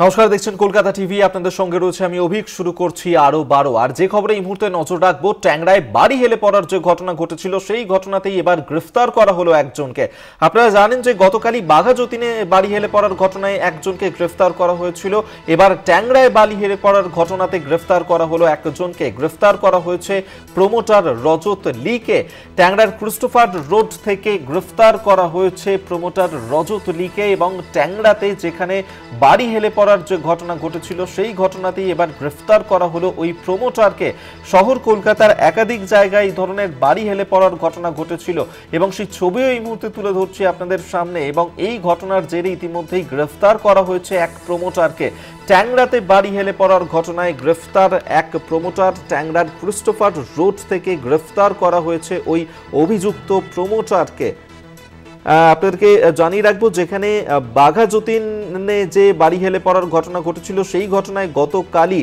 নমস্কার, দেখছেন কলকাতা টিভি। আপনাদের সঙ্গে রয়েছে আমি অভিক। শুরু করছি আরো 12। আর যে খবরে এই মুহূর্তে নজর রাখবো, ট্যাংরায় বাড়ি হেলে পড়ার যে ঘটনা ঘটেছিল সেই ঘটনাতেই এবার গ্রেফতার করা হলো একজনকে। আপনারা জানেন যে গতকালই বাঘাযতীনে বাড়ি হেলে পড়ার ঘটনায় একজনকে গ্রেফতার করা হয়েছিল। এবার ট্যাংরায় বাড়ি হেলে পড়ার ঘটনাতে গ্রেফতার করা হলো একজনকে। গ্রেফতার করা হয়েছে প্রমোটার রজত লিকে। ট্যাংরার ক্রিস্টোফার রোড থেকে গ্রেফতার করা হয়েছে প্রমোটার রজত লিকে। এবং ট্যাংরাতে যেখানে বাড়ি হেলে পড়ার যে ঘটনা ঘটেছিল সেই ঘটনাতেই এবার গ্রেফতার করা হলো ওই প্রমোটারকে। শহর কলকাতার একাধিক জায়গায় এই ধরনের বাড়ি হেলে পড়ার ঘটনা ঘটেছিল এবং সেই ছবিও এই মুহূর্তে তুলে ধরছি আপনাদের সামনে। এবং এই ঘটনার জেরে ইতিমধ্যেই গ্রেফতার করা হয়েছে এক প্রমোটারকে। ট্যাংরাতে বাড়ি হেলে পড়ার ঘটনায় গ্রেফতার এক প্রমোটার। ট্যাংরার ক্রিস্টোফার রোড থেকে গ্রেফতার করা হয়েছে ওই অভিযুক্ত প্রমোটারকে। আপনাদেরকে জানিয়ে রাখবো, যেখানে বাঘাযতীনে যে বাড়ি হেলে পড়ার ঘটনা ঘটেছিল সেই ঘটনায় গতকালই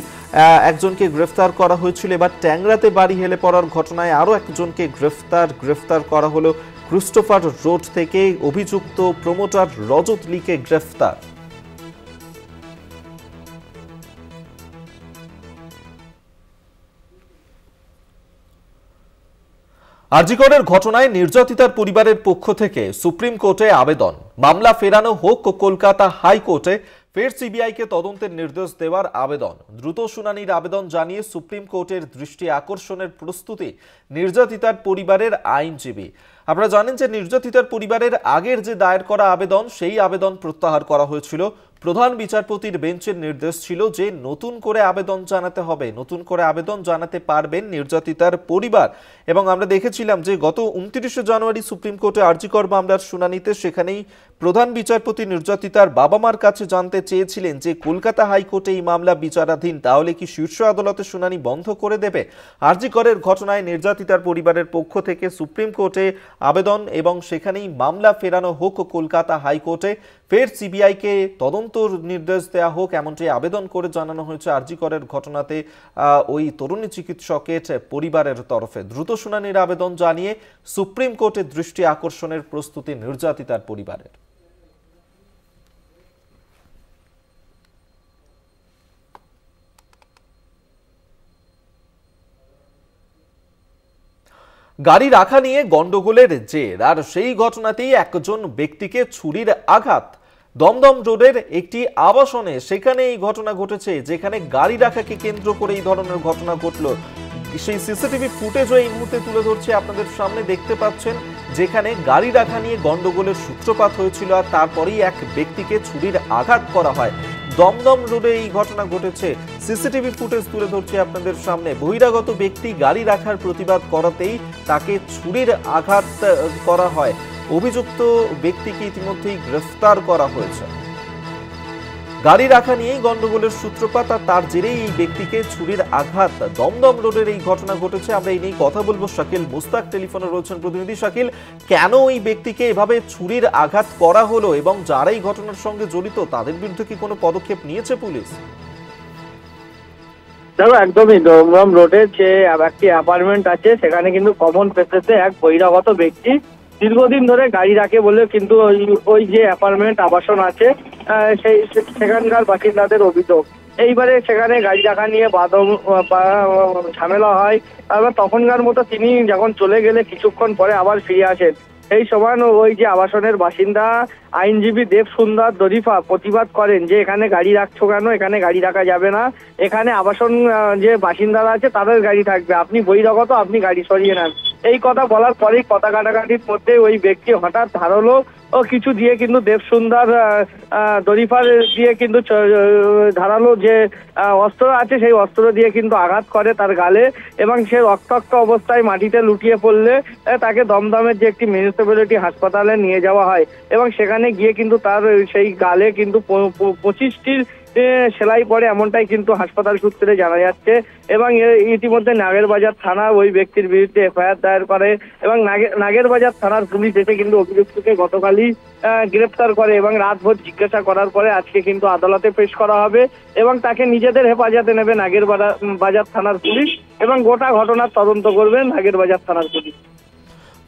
একজনকে গ্রেফতার করা হয়েছিল। এবার ট্যাংরাতে বাড়ি হেলে পড়ার ঘটনায় আরও একজনকে গ্রেফতার করা হলো। ক্রিস্টোফার রোড থেকে অভিযুক্ত প্রমোটার রজত লিকে গ্রেফতার। আরজি করের ঘটনায় নির্যাতিতার পরিবারের পক্ষ থেকে সুপ্রিম কোর্টে আবেদন। মামলা ফেরানো হোক কলকাতা হাইকোর্টে। ফের সিবিআইকে তদন্তের নির্দেশ দেওয়ার আবেদন। দ্রুত শুনানির আবেদন জানিয়ে সুপ্রিম কোর্টের দৃষ্টি আকর্ষণের প্রস্তুতি নির্যাতিতার পরিবারের আইনজীবী। আপনারা জানেন যে নির্যাতিতার পরিবারের আগের যে দায়ের করা আবেদন সেই আবেদন প্রত্যাহার করা হয়েছিল। প্রধান বিচারপতির বেঞ্চের নির্দেশ ছিল যে নতুন করে আবেদন জানাতে হবে, নতুন করে আবেদন জানাতে পারবেন নির্যাতিতার পরিবার। এবং আমরা দেখেছিলাম যে গত 29শে জানুয়ারি সুপ্রিম কোর্টে আরজি কর মামলার শুনানিতে সেখানেই প্রধান বিচারপতি নির্যাতিতার বাবা মার কাছে জানতে চেয়েছিলেন যে কলকাতা হাইকোর্টে এই মামলা বিচারাধীন, তাহলে কি শীর্ষ আদালতে শুনানি বন্ধ করে দেবে। আরজি করের ঘটনায় নির্যাতিতার পরিবারের পক্ষ থেকে সুপ্রিম কোর্টে আবেদন এবং সেখানেই মামলা ফেরানো হোক কলকাতা হাইকোর্টে। ফের সিবিআইকে তদন্ত নির্দেশ দেওয়া হোক, এমনটি আবেদন করে জানানো হয়েছে আরজি করের ঘটনাতে ওই তরুণী চিকিৎসকের পরিবারের তরফে। দ্রুত শুনানির আবেদন জানিয়ে সুপ্রিম কোর্টের দৃষ্টি আকর্ষণের প্রস্তুতি নির্যাতিতার পরিবারের। গাড়ি রাখা নিয়ে গন্ডগোলের জের, আর সেই ঘটনাতেই একজন ব্যক্তিকে ছুরির আঘাত। দমদম রোডের একটি আবাসনে সেখানে এই ঘটনা ঘটেছে, যেখানে গাড়ি রাখাকে কেন্দ্র করে এই ধরনের ঘটনা ঘটল। সেই সিসিটিভি ফুটেজও এই মুহূর্তে তুলে ধরছে আপনাদের সামনে। দেখতে পাচ্ছেন যেখানে গাড়ি রাখা নিয়ে গন্ডগোলের সূত্রপাত হয়েছিল আর তারপরেই এক ব্যক্তিকে ছুরির আঘাত করা হয়। দমদম রোডে এই ঘটনা ঘটেছে। সিসিটিভি ফুটেজ তুলে ধরছে আপনাদের সামনে। বহিরাগত ব্যক্তি গাড়ি রাখার প্রতিবাদ করাতেই তাকে ছুরির আঘাত করা হয়। অভিযুক্ত ব্যক্তিকে ইতিমধ্যেই গ্রেফতার করা হয়েছে। গাড়ি রাখা নিয়েই গন্ডগোলের সূত্রপাত আর তার জেরেই এই ব্যক্তিকে ছুরির আঘাত। দমদম রোডের এই ঘটনা ঘটেছে। আমরা এই নিয়ে কথা বলবো। শাকিল মুস্তাক টেলিফোনে রয়েছেন প্রতিনিধি। শাকিল, কেন এই ব্যক্তিকে এভাবে ছুরির আঘাত করা হলো এবং যারা এই ঘটনার সঙ্গে জড়িত তাদের বিরুদ্ধে কি কোনো পদক্ষেপ নিয়েছে পুলিশ? দেখো, একদমই দমদম রোডে যে একটি অ্যাপার্টমেন্ট আছে সেখানে কিন্তু কমন প্লেসেসে এক বহিরাগত ব্যক্তি দীর্ঘদিন ধরে গাড়ি রাখে বলে কিন্তু ওই যে অ্যাপার্টমেন্ট আবাসন আছে সেখানকার বাসিন্দাদের অভিযোগ। এইবারে সেখানে গাড়ি রাখা নিয়ে ঝামেলা হয়। তারপর তখনকার মতো তিনি যখন চলে গেলে কিছুক্ষণ পরে আবার ফিরে আসেন। এই সময় ওই যে আবাসনের বাসিন্দা আইনজীবী দেব সুন্দর দরিফা প্রতিবাদ করেন যে এখানে গাড়ি রাখছো কেন, এখানে গাড়ি রাখা যাবে না, এখানে আবাসন যে বাসিন্দারা আছে তাদের গাড়ি থাকবে, আপনি বহিরাগত, আপনি গাড়ি সরিয়ে নেন। এই কথা বলার পরেই কথা কাটাকাটির মধ্যে ওই ব্যক্তি হঠাৎ ধারালো ও কিছু দিয়ে কিন্তু দেব সুন্দর দরিফার দিয়ে কিন্তু ধারালো যে অস্ত্র আছে সেই অস্ত্র দিয়ে কিন্তু আঘাত করে তার গালে এবং সে রক্তাক্ত অবস্থায় মাটিতে লুটিয়ে পড়লে তাকে দমদমের যে একটি মিউনিসিপ্যালিটি হাসপাতালে নিয়ে যাওয়া হয় এবং সেখানে গিয়ে কিন্তু তার সেই গালে কিন্তু 25টির সেলাই পড়ে, এমনটাই কিন্তু হাসপাতাল সূত্রে জানা যাচ্ছে। এবং ইতিমধ্যে নাগেরবাজার থানা ওই ব্যক্তির বিরুদ্ধে এফআইআর দায়ের করে এবং নাগেরবাজার থানার পুলিশ এসে কিন্তু অভিযুক্তকে গতকালই গ্রেপ্তার করে এবং রাতভর জিজ্ঞাসা করার পরে আজকে কিন্তু আদালতে পেশ করা হবে এবং তাকে নিজেদের হেফাজতে নেবে নাগেরবাজার থানার পুলিশ এবং গোটা ঘটনার তদন্ত করবেন নাগেরবাজার থানার পুলিশ।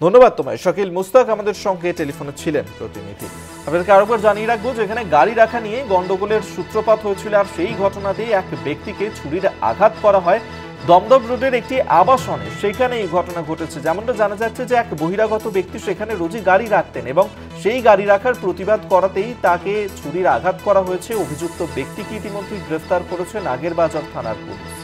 ধন্যবাদ তোমায়। শাকিল মুস্তাক আমাদের সঙ্গে টেলিফোনে ছিলেন প্রতিনিধি। আপনাদেরকে আরেকবার জানিয়ে রাখবো যে এখানে গাড়ি রাখা নিয়ে গন্ডগোলের সূত্রপাত হয়েছিল, আর সেই ঘটনাতেই এক ব্যক্তিকে ছুরির আঘাত করা হয় দমদম রোডের একটি আবাসনে। সেখানে এই ঘটনা ঘটেছে। যেমনটা জানা যাচ্ছে যে এক বহিরাগত ব্যক্তি সেখানে রোজই গাড়ি রাখতেন এবং সেই গাড়ি রাখার প্রতিবাদ করাতেই তাকে ছুরির আঘাত করা হয়েছে। অভিযুক্ত ব্যক্তিকে ইতিমধ্যেই গ্রেফতার করেছে নাগেরবাজার থানার পুলিশ।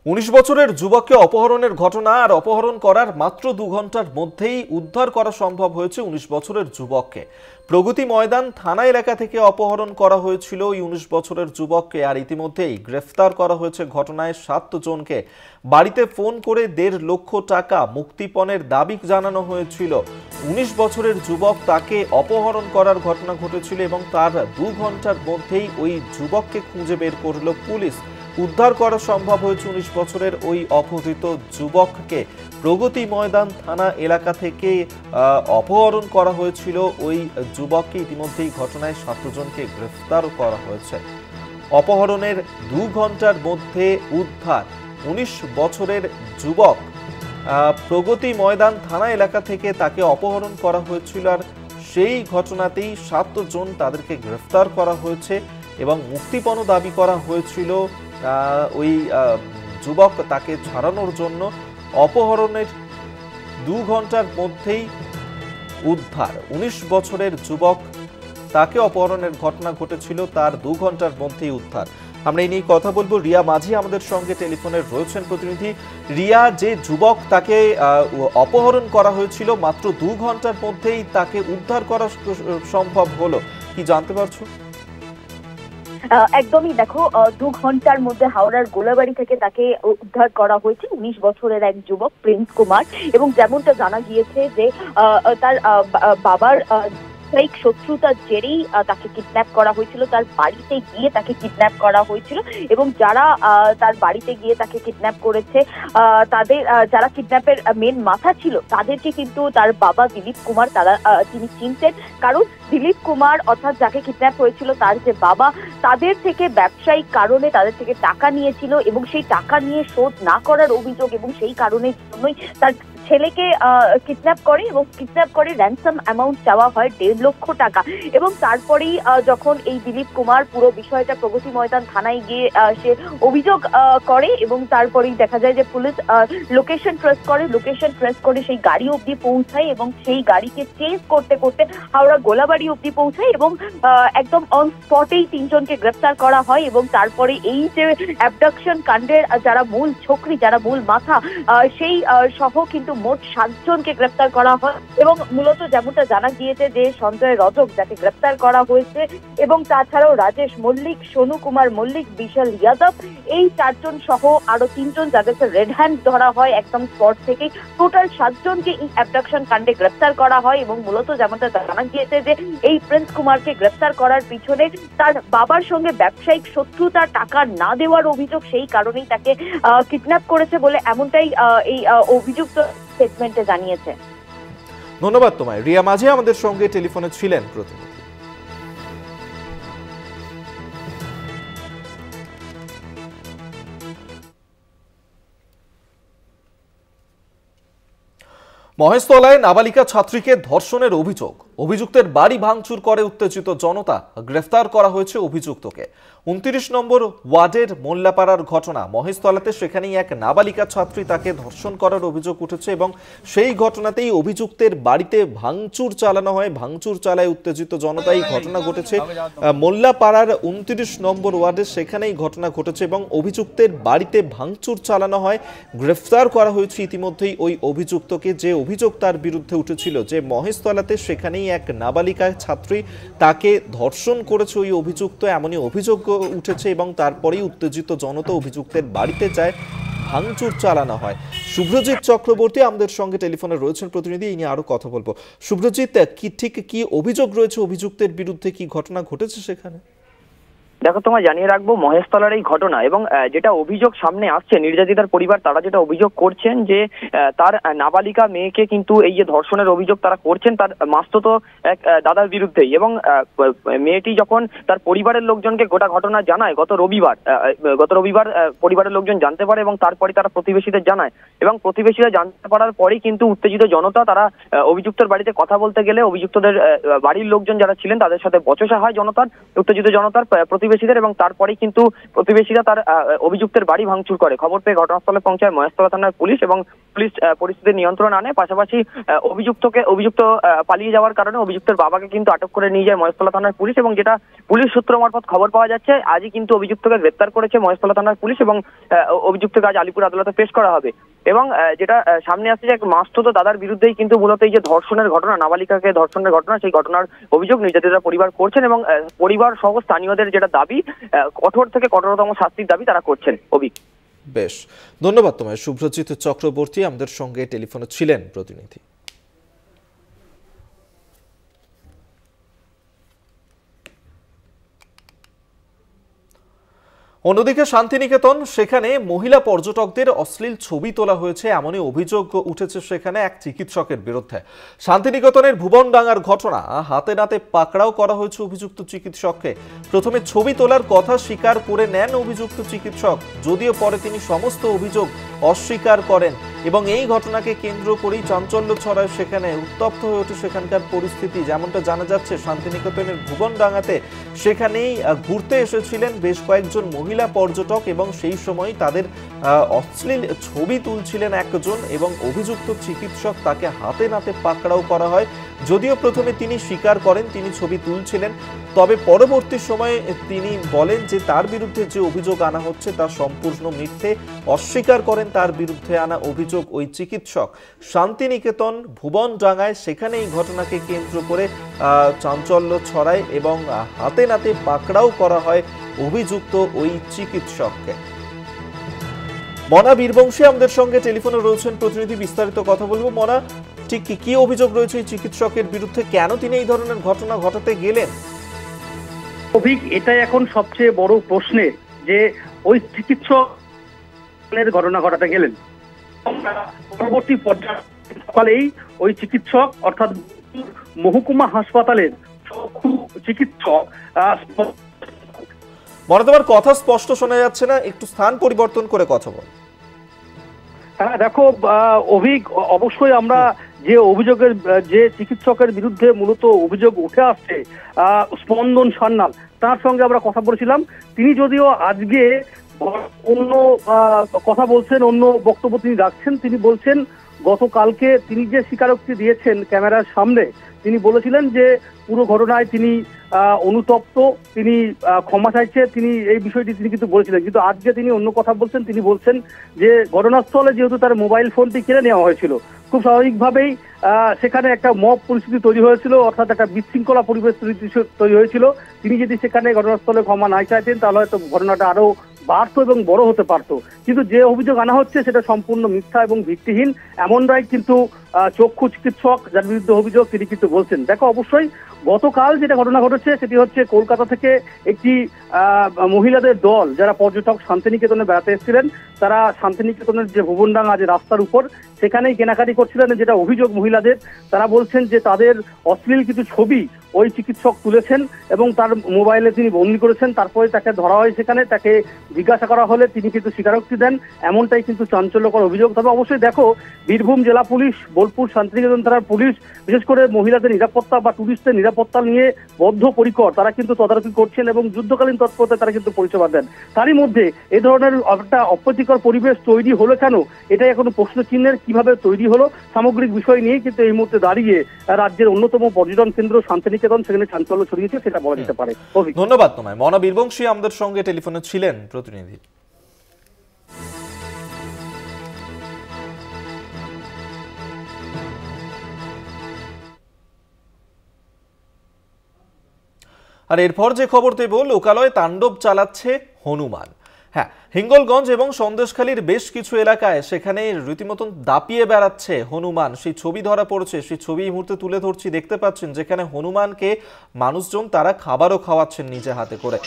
উনিশ বছরের যুবককে অপহরণের ঘটনা, আর অপহরণ করার মাত্র 2 ঘন্টার মধ্যেই উদ্ধার করা সম্ভব হয়েছে 19 বছরের যুবককে। প্রগতি ময়দান থানা এলাকা থেকে অপহরণ করা হয়েছিল এই 19 বছরের যুবককে, আর ইতিমধ্যেই গ্রেফতার করা হয়েছে ঘটনায় 7 জনকে। বাড়িতে ফোন করে 1.5 লক্ষ টাকা মুক্তিপণের দাবি জানানো হয়েছিল। 19 বছরের যুবক, তাকে অপহরণ করার ঘটনা ঘটেছিল এবং তার 2 ঘন্টার মধ্যেই ওই যুবককে খুঁজে বের করল পুলিশ। উদ্ধার করা সম্ভব হয়েছে 19 বছরের ওই অপহৃত যুবককে। প্রগতি ময়দান থানা এলাকা থেকে অপহরণ করা হয়েছিল ওই যুবককে। ইতিমধ্যেই ঘটনায় 7 জনকে গ্রেফতার করা হয়েছে। অপহরণের 2 ঘন্টার মধ্যে উদ্ধার 19 বছরের যুবক। প্রগতি ময়দান থানা এলাকা থেকে তাকে অপহরণ করা হয়েছিল, আর সেই ঘটনাতেই 7 জন তাদেরকে গ্রেফতার করা হয়েছে এবং মুক্তিপণ দাবি করা হয়েছিল ওই যুবক তাকে ছাড়ানোর জন্য। অপহরণের 2 ঘন্টার মধ্যেই উদ্ধার 19 বছরের যুবক, তাকে অপহরণের ঘটনা ঘটেছিল, তার 2 ঘন্টার মধ্যেই উদ্ধার। আমরা এই নিয়ে কথা বলবো। রিয়া মাঝি আমাদের সঙ্গে টেলিফোনে রয়েছেন প্রতিনিধি। রিয়া, যে যুবক তাকে অপহরণ করা হয়েছিল মাত্র 2 ঘন্টার মধ্যেই তাকে উদ্ধার করা সম্ভব হলো, কি জানতে পারছো? একদমই, দেখো 2 ঘন্টার মধ্যে হাওড়ার গোলাবাড়ি থেকে তাকে উদ্ধার করা হয়েছে 19 বছরের এক যুবক প্রিন্স কুমার। এবং যেমনটা জানা গিয়েছে যে তার বাবার শত্রুতার জেরেই তাকে কিডন্যাপ করা হয়েছিল, তার বাড়িতে গিয়ে তাকে কিডন্যাপ করা হয়েছিল। এবং যারা তার বাড়িতে গিয়ে তাকে কিডন্যাপ করেছে, তাদের যারা কিডন্যাপের মেন মাথা ছিল, তাদেরকে কিন্তু তার বাবা দিলীপ কুমার তিনি চিনতেন। কারণ দিলীপ কুমার অর্থাৎ যাকে কিডন্যাপ হয়েছিল তার যে বাবা, তাদের থেকে ব্যবসায়িক কারণে তাদের থেকে টাকা নিয়েছিল এবং সেই টাকা নিয়ে শোধ না করার অভিযোগ, এবং সেই কারণের জন্যই তার ছেলেকে কিডন্যাপ করে এবং কিডন্যাপ করে র্যানসাম অ্যামাউন্ট চাওয়া হয় 1.5 লক্ষ টাকা। এবং তারপরেই যখন এই দিলীপ কুমার পুরো বিষয়টা প্রগতি ময়দান থানায় গিয়ে সে অভিযোগ করে, এবং তারপরেই দেখা যায় যে পুলিশ লোকেশন ট্রেস করে সেই গাড়ি অবধি পৌঁছায় এবং সেই গাড়িকে চেজ করতে করতে হাওড়া গোলাবাড়ি অবধি পৌঁছায় এবং একদম অন স্পটেই 3 জনকে গ্রেফতার করা হয়। এবং তারপরে এই যে অ্যাবডাকশন কাণ্ডের যারা মূল ছোকরি, যারা মূল মাথা, সেই সহ কিন্তু মোট 7 জনকে গ্রেফতার করা হয়। এবং মূলত যেমনটা জানা গিয়েছে যে সঞ্জয় রজক যাকে গ্রেফতার করা হয়েছে, এবং তাছাড়াও রাজেশ মল্লিক, সোনু কুমার মল্লিক, বিশাল যাদব, এই 4 জন সহ আরো 3 জন যাদেরকে রেড হ্যান্ড ধরা হয় একদম স্পট থেকে। টোটাল 7 জনকে এই অ্যাবডাকশন কাণ্ডে গ্রেফতার করা হয়। এবং মূলত যেমনটা জানা গিয়েছে যে এই প্রিন্স কুমারকে গ্রেফতার করার পিছনে তার বাবার সঙ্গে ব্যবসায়িক শত্রুতা, টাকা না দেওয়ার অভিযোগ, সেই কারণেই তাকে কিডন্যাপ করেছে বলে এমনটাই এই অভিযুক্ত স্টেটমেন্টে জানিয়েছে। ধন্যবাদ তোমায়। রিয়া মাঝি আমাদের সঙ্গে টেলিফোনে ছিলেন প্রতিনিধি। মহেশতলায় নাবালিকা ছাত্রীকে ধর্ষণের অভিযুক্তের বাড়ি ভাঙচুর করে উত্তেজিত জনতা। গ্রেফতার করা হয়েছে অভিযুক্তকে। 29 নম্বর ওয়ার্ডের মোল্লাপাড়ার ঘটনা। মহেশতলাতে সেখানেই এক নাবালিকা ছাত্রী, তাকে ধর্ষণ করার অভিযোগ উঠেছে এবং সেই ঘটনাতেই অভিযুক্তের বাড়িতে ভাঙচুর চালানো হয়। ভাঙচুর চালায় উত্তেজিত জনতা। এই ঘটনা ঘটেছে মোল্লাপাড়ার 29 নম্বর ওয়ার্ডে, সেখানেই ঘটনা ঘটেছে এবং অভিযুক্তের বাড়িতে ভাঙচুর চালানো হয়। গ্রেফতার করা হয়েছে ইতিমধ্যেই ওই অভিযুক্তকে। যে অভিযোগ তার বিরুদ্ধে উঠেছিল যে মহেশতলাতে সেখানেই এক নাবালিকা ছাত্রী, তাকে ধর্ষণ করেছে ওই অভিযুক্ত, এমনই অভিযোগ উঠেছে এবং তারপরেই উত্তেজিত জনতা অভিযুক্তের বাড়িতে যায়, ভাঙচুর চালানো হয়। শুভ্রজিৎ চক্রবর্তী আমাদের সঙ্গে টেলিফোনে রয়েছেন প্রতিনিধি, এই নিয়ে আরো কথা বলবো। শুভ্রজিৎ, কি অভিযোগ রয়েছে অভিযুক্তের বিরুদ্ধে, কি ঘটনা ঘটেছে সেখানে? দেখো, তোমায় জানিয়ে রাখবো, মহেশতলার এই ঘটনা এবং যেটা অভিযোগ সামনে আসছে, নির্যাতিতার পরিবার তারা যেটা অভিযোগ করছেন যে তার নাবালিকা মেয়েকে কিন্তু এই যে ধর্ষণের অভিযোগ তারা করছেন তার মাস্তুতো এক দাদার বিরুদ্ধেই, এবং মেয়েটি যখন তার পরিবারের লোকজনকে গোটা ঘটনা জানায় গত রবিবার পরিবারের লোকজন জানতে পারে এবং তারপরে তারা প্রতিবেশীদের জানায়, এবং প্রতিবেশীরা জানতে পারার পরেই কিন্তু উত্তেজিত জনতা তারা অভিযুক্তের বাড়িতে কথা বলতে গেলে অভিযুক্তদের বাড়ির লোকজন যারা ছিলেন তাদের সাথে বচসা হয় উত্তেজিত জনতার প্রতিবেশীদের, এবং তারপরেই কিন্তু প্রতিবেশীরা তার অভিযুক্তের বাড়ি ভাঙচুর করে। খবর পেয়ে ঘটনাস্থলে পৌঁছায় মহেশতলা থানার পুলিশ, এবং পুলিশ পরিস্থিতি নিয়ন্ত্রণ আনে। পাশাপাশি অভিযুক্ত পালিয়ে যাওয়ার কারণে অভিযুক্তের বাবাকে কিন্তু আটক করে নিয়ে যায় মহেশতলা থানার পুলিশ, এবং যেটা পুলিশ সূত্র মারফত খবর পাওয়া যাচ্ছে আজই কিন্তু অভিযুক্তকে গ্রেপ্তার করেছে মহেশতলা থানার পুলিশ, এবং অভিযুক্তকে আজ আলিপুর আদালতে পেশ করা হবে। এবং যেটা সামনে আসছে যে মাস্তুতো দাদার বিরুদ্ধেই কিন্তু মূলত এই যে ধর্ষণের ঘটনা, নাবালিকাকে ধর্ষণের ঘটনা, সেই ঘটনার অভিযোগ নির্যাতিতারা পরিবার করছেন, এবং পরিবার সহ স্থানীয়দের যেটা দাবি, কঠোর থেকে কঠোরতম শাস্তির দাবি তারা করছেন। বেশ, ধন্যবাদ তোমায় শুভ্রজিৎ চক্রবর্তী, আমাদের সঙ্গে টেলিফোনে ছিলেন প্রতিনিধি। অন্যদিকে শান্তিনিকেতন, সেখানে মহিলা পর্যটকদের অশ্লীল ছবি তোলা হয়েছে এমনই অভিযোগ উঠেছে সেখানে এক চিকিৎসকের বিরুদ্ধে। শান্তিনিকেতনের ভুবনডাঙ্গার ঘটনা, হাতে নাতে পাকড়াও করা হয়েছে অভিযুক্ত চিকিৎসককে। প্রথমে ছবি তোলার কথা স্বীকার করে নেন অভিযুক্ত চিকিৎসক, যদিও পরে তিনি সমস্ত অভিযোগ অস্বীকার করেন, এবং এই ঘটনাকে কেন্দ্র করেই চাঞ্চল্য ছড়ায় সেখানে। উত্তপ্ত হয়ে ওঠে সেখানকার পরিস্থিতি। যেমনটা জানা যাচ্ছে, শান্তিনিকেতনের ভুবনডাঙ্গাতে সেখানেই ঘুরতে এসেছিলেন বেশ কয়েকজন মহিলা পর্যটক, এবং সেই সময় তাদের অশ্লীল ছবি তুলছিলেন একজন, এবং অভিযুক্ত চিকিৎসক তাকে হাতে নাতে পাকড়াও করা হয়। যদিও প্রথমে তিনি স্বীকার করেন তিনি ছবি তুলছিলেন, তবে পরবর্তী সময়ে তিনি বলেন যে তার বিরুদ্ধে যে অভিযোগ আনা হচ্ছে তা সম্পূর্ণ মিথ্যে। অস্বীকার করেন তার বিরুদ্ধে আনা অভিযোগ ওই চিকিৎসক। শান্তিনিকেতন ভুবনডাঙ্গায় সেখানে এই ঘটনাকে কেন্দ্র করে চাঞ্চল্য ছড়ায়, এবং হাতে নাতে পাকড়াও করা হয় অভিযুক্ত ওই চিকিৎসককে। মনা বীরবংশী আমাদের সঙ্গে টেলিফোনে রয়েছেন প্রতিনিধি, বিস্তারিত কথা বলবো। মনা, ঠিক কি অভিযোগ রয়েছে এই চিকিৎসকের বিরুদ্ধে, কেন তিনি এই ধরনের ঘটনা ঘটাতে গেলেন? এটাই এখন সবচেয়ে বড় প্রশ্নের, যে ওই চিকিৎসকের ঘটনা ঘটাতে গেলেন। পরবর্তী পর্যায়ে সকালেই ওই চিকিৎসক, অর্থাৎ মহকুমা হাসপাতালের চিকিৎসক। মনে তোমার কথা স্পষ্ট শোনা যাচ্ছে না, একটু স্থান পরিবর্তন করে কথা বল। হ্যাঁ দেখো অবশ্যই আমরা যে চিকিৎসকের বিরুদ্ধে মূলত অভিযোগ উঠে আসছে, স্পন্দন সান্যাল, তার সঙ্গে আমরা কথা বলেছিলাম। তিনি যদিও আজকে অন্য কথা বলছেন, অন্য বক্তব্য তিনি রাখছেন। তিনি বলছেন গতকালকে তিনি যে স্বীকারোক্তি দিয়েছেন ক্যামেরার সামনে, তিনি বলেছিলেন যে পুরো ঘটনায় তিনি অনুতপ্ত, তিনি ক্ষমা চাইছে, তিনি এই বিষয়টি তিনি কিন্তু বলেছিলেন। কিন্তু আজকে তিনি অন্য কথা বলছেন। তিনি বলছেন যে ঘটনাস্থলে যেহেতু তার মোবাইল ফোনটি কেড়ে নেওয়া হয়েছিল, খুব স্বাভাবিকভাবেই সেখানে একটা মব পরিস্থিতি তৈরি হয়েছিল, অর্থাৎ একটা বিশৃঙ্খলা পরিবেশ তৈরি হয়েছিল। তিনি যদি সেখানে ঘটনাস্থলে ক্ষমা না চাইতেন তাহলে হয়তো ঘটনাটা আরো বাড়তো এবং বড় হতে পারতো। কিন্তু যে অভিযোগ আনা হচ্ছে সেটা সম্পূর্ণ মিথ্যা এবং ভিত্তিহীন, এমনটাই কিন্তু চক্ষু চিকিৎসক যার বিরুদ্ধে অভিযোগ তিনি কিন্তু বলছেন। দেখো, অবশ্যই গতকাল যেটা ঘটনা ঘটেছে সেটি হচ্ছে কলকাতা থেকে একটি মহিলাদের দল যারা পর্যটক শান্তিনিকেতনে বেড়াতে এসেছিলেন, তারা শান্তিনিকেতনের যে ভুবনডাঙ্গা যে রাস্তার উপর সেখানেই কেনাকাটি করছিলেন। যেটা অভিযোগ মহিলাদের, তারা বলছেন যে তাদের অশ্লীল কিছু ছবি ওই চিকিৎসক তুলেছেন এবং তার মোবাইলে তিনি বন্দি করেছেন। তারপরে তাকে ধরা হয়, সেখানে তাকে জিজ্ঞাসা করা হলে তিনি কিন্তু স্বীকারোক্তি দেন। এমনটাই কিন্তু চাঞ্চল্যকর অভিযোগ। তবে অবশ্যই দেখো, বীরভূম জেলা পুলিশ, বোলপুর শান্তিনিকেতন থানার পুলিশ বিশেষ করে মহিলাদের নিরাপত্তা বা টুরিস্টদের নিরাপত্তা নিয়ে বদ্ধপরিকর। তারা কিন্তু তদারকি করছেন এবং যুদ্ধকালীন তৎপরতায় তারা কিন্তু পরিষেবা দেন। তারই মধ্যে এই ধরনের একটা অপ্রীতিকর পরিবেশ তৈরি হলো কেন, এটাই এখনো প্রশ্ন চিহ্নের। কিভাবে তৈরি হলো সামগ্রিক বিষয় নিয়ে কিন্তু এই মুহূর্তে দাঁড়িয়ে রাজ্যের অন্যতম পর্যটন কেন্দ্র শান্তিনিকেতন, সেখানে চাঞ্চল্য ছড়িয়েছে, সেটা বলা যেতে পারে। ধন্যবাদ তোমায়। মনা বীরবংশী আমাদের সঙ্গে টেলিফোনে ছিলেন প্রতিনিধি। আর এরপর যে খবর দেব, লোকালয়ে তাণ্ডব চালাচ্ছে হনুমান। হ্যাঁ, হিঙ্গলগঞ্জ এবং সন্দেশখালীর বেশ কিছু এলাকায় সেখানে রীতিমতন দাপিয়ে বেড়াচ্ছে হনুমান। সেই ছবি ধরা পড়েছে, সেই ছবি এই মুহূর্তে তুলে ধরছি, দেখতে পাচ্ছেন যেখানে হনুমানকে মানুষজন তারা খাবারও খাওয়াচ্ছেন নিজে হাতে করে।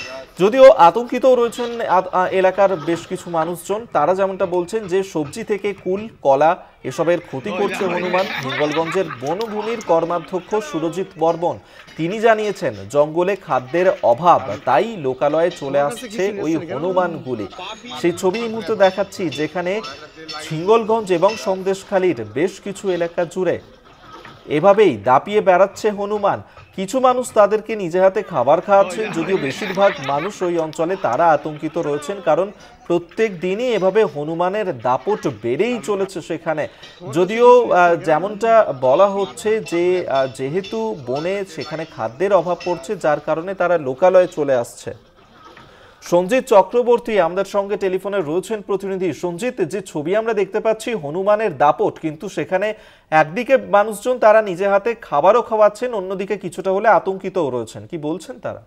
যদিও আতঙ্কিত রয়েছেন এলাকার বেশ কিছু মানুষজন, তারা যেমনটা বলছেন যে সবজি থেকে কুল, কলা এসবের ক্ষতি করছে হনুমান। হিঙ্গলগঞ্জের বনভূমির কর্মাধ্যক্ষ সুরজিৎ বর্মন তিনি জানিয়েছেন জঙ্গলে খাদ্যের অভাব, তাই লোকালয়ে চলে আসছে ওই হনুমানগুলি। সেই ছবি এই মুহূর্তে দেখাচ্ছি যেখানে হিঙ্গলগঞ্জ এবং সন্দেশখালীর বেশ কিছু এলাকা জুড়ে এভাবেই দাপিয়ে বেড়াচ্ছে হনুমান। কিছু মানুষ তাদেরকে নিজে হাতে খাবার খাওয়াচ্ছেন, যদিও বেশিরভাগ মানুষ ওই অঞ্চলে তারা আতঙ্কিত রয়েছেন, কারণ প্রত্যেক দিনই এভাবে হনুমানের দাপট বেড়েই চলেছে সেখানে। যদিও যেমনটা বলা হচ্ছে যে যেহেতু বনে সেখানে খাদ্যের অভাব পড়ছে, যার কারণে তারা লোকালয়ে চলে আসছে। সঞ্জিত চক্রবর্তী আমাদের সঙ্গে টেলিফোনে রয়েছেন প্রতিনিধি। সঞ্জিত, যে ছবি আমরা দেখতে পাচ্ছি হনুমানের দাপট, কিন্তু সেখানে একদিকে মানুষজন তারা নিজে হাতে খাবারও খাওয়াচ্ছেন, অন্যদিকে কিছুটা হলে আতঙ্কিতও রয়েছেন, কি বলছেন তারা?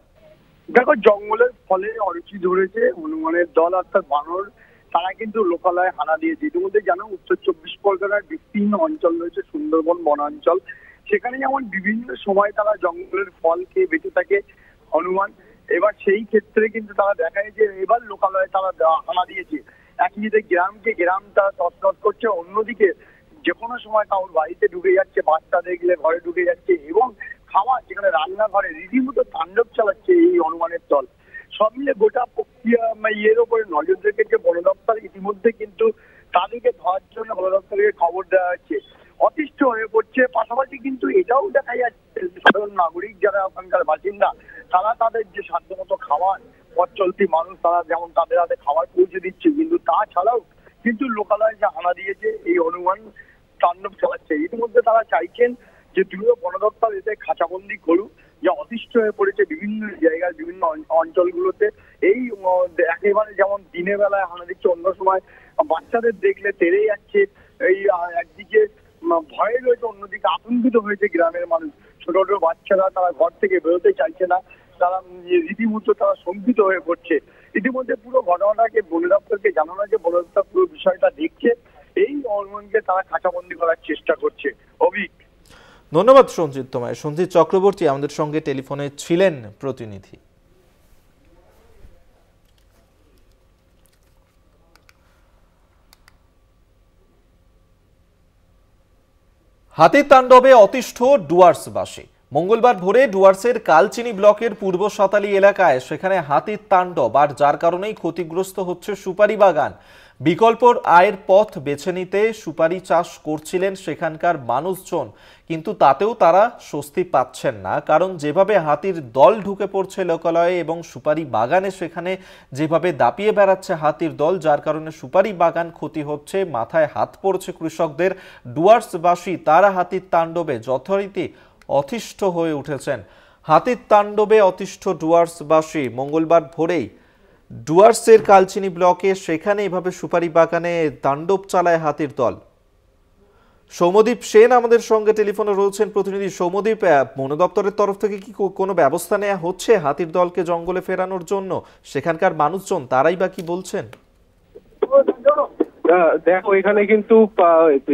দেখো, জঙ্গলের ফলে অরুচি ধরেছে হনুমানের দল অর্থাৎ বানর, তারা কিন্তু লোকালয়ে হানা দিয়েছে। ইতিমধ্যে জানো উত্তর 24 পরগনার বিস্তীর্ণ অঞ্চল রয়েছে সুন্দরবন বনাঞ্চল, সেখানে যেমন বিভিন্ন সময় তারা জঙ্গলের ফল খেয়ে বেঁচে থাকে হনুমান। এবার সেই ক্ষেত্রে কিন্তু তারা দেখায় যে এবার লোকালয়ে তারা হানা দিয়েছে। একদিকে গ্রাম তারা তছনছ করছে, অন্যদিকে যে কোনো সময় কারোর বাড়িতে ঢুকে যাচ্ছে, বাচ্চা দেখলে ঘরে ঢুকে যাচ্ছে, এবং খাওয়া যেখানে রান্নাঘরে রীতিমতো তাণ্ডব চালাচ্ছে এই হনুমানের দল। সব মিলে গোটা প্রক্রিয়া এর উপরে নজর রেখেছে বন দপ্তর। ইতিমধ্যে কিন্তু তাদেরকে ধরার জন্য বন দপ্তরকে খবর দেওয়া হচ্ছে, অতিষ্ঠ হয়ে পড়ছে। পাশাপাশি কিন্তু এটাও দেখা যাচ্ছে সাধারণ নাগরিক যারা ওখানকার বাসিন্দা, তারা তাদের যে সাধ্যমতো খাবার পথ চলতি মানুষ, তারা যেমন তাদের হাতে খাবার পৌঁছে দিচ্ছে, কিন্তু তাছাড়াও কিন্তু লোকালয়ে যে হানা দিয়েছে এই হনুমান তাণ্ডব চালাচ্ছে। ইতিমধ্যে তারা চাইছেন যে দ্রুত বন দপ্তর এতে খাঁচাবন্দি করুক, যা অতিষ্ঠ হয়ে পড়েছে বিভিন্ন জায়গায় বিভিন্ন অঞ্চলগুলোতে। এই একেবারে যেমন দিনের বেলায় হানা দিচ্ছে, অন্য সময় বাচ্চাদের দেখলে তেড়ে যাচ্ছে। এই একদিকে ভয়ে রয়েছে, অন্যদিকে আতঙ্কিত হয়েছে গ্রামের মানুষ। ছোট ছোট বাচ্চারা তারা ঘর থেকে বেরোতে চাইছে না, তারা রীতিমতো তারা শঙ্কিত হয়ে পড়ছে। ইতিমধ্যে পুরো ঘটনাটাকে বন দপ্তরকে জানানো হয়েছে, বন দপ্তর পুরো বিষয়টা দেখছে, এই হনুমানকে তারা খাঁচাবন্দি করার চেষ্টা করছে। অভিক, ধন্যবাদ সঞ্জিত তোমায়। সঞ্জিত চক্রবর্তী আমাদের সঙ্গে টেলিফোনে ছিলেন প্রতিনিধি। হাতির তাণ্ডবে অতিষ্ঠ ডুয়ার্সবাসী। মঙ্গলবার ভোরে ডুয়ার্সের কালচিনি ব্লকের পূর্ব সাতালি এলাকায় সেখানে হাতির তাণ্ডব, আর যার কারণেই ক্ষতিগ্রস্ত হচ্ছে সুপারি বাগান। বিকল্প আয়ের পথ বেছে নিতে সুপারি চাষ করছিলেন সেখানকার মানুষজন, কিন্তু তাতেও তারা স্বস্তি পাচ্ছেন না, কারণ যেভাবে হাতির দল ঢুকে পড়ছে লোকালয়ে এবং সুপারি বাগানে সেখানে যেভাবে দাপিয়ে বেড়াচ্ছে হাতির দল, যার কারণে সুপারি বাগান ক্ষতি হচ্ছে, মাথায় হাত পড়ছে কৃষকদের। ডুয়ার্সবাসী তারা হাতির তাণ্ডবে যথারীতি অতিষ্ঠ হয়ে উঠেছেন। হাতির তাণ্ডবে অতিষ্ঠ ডুয়ার্সবাসী। মঙ্গলবার ভোরেই ডুয়ার্সের কালচিনি ব্লকে সেখানে এভাবে সুপারি বাগানে তাণ্ডব চালায় হাতির দল। সৌম্যদীপ সেন আমাদের সঙ্গে টেলিফোনে রয়েছেন প্রতিনিধি। সৌম্যদীপ, বন দপ্তরের তরফ থেকে কি কোনো ব্যবস্থা নেওয়া হচ্ছে হাতির দলকে জঙ্গলে ফেরানোর জন্য? সেখানকার মানুষজন তারাই বা কি বলছেন? দেখো, এখানে কিন্তু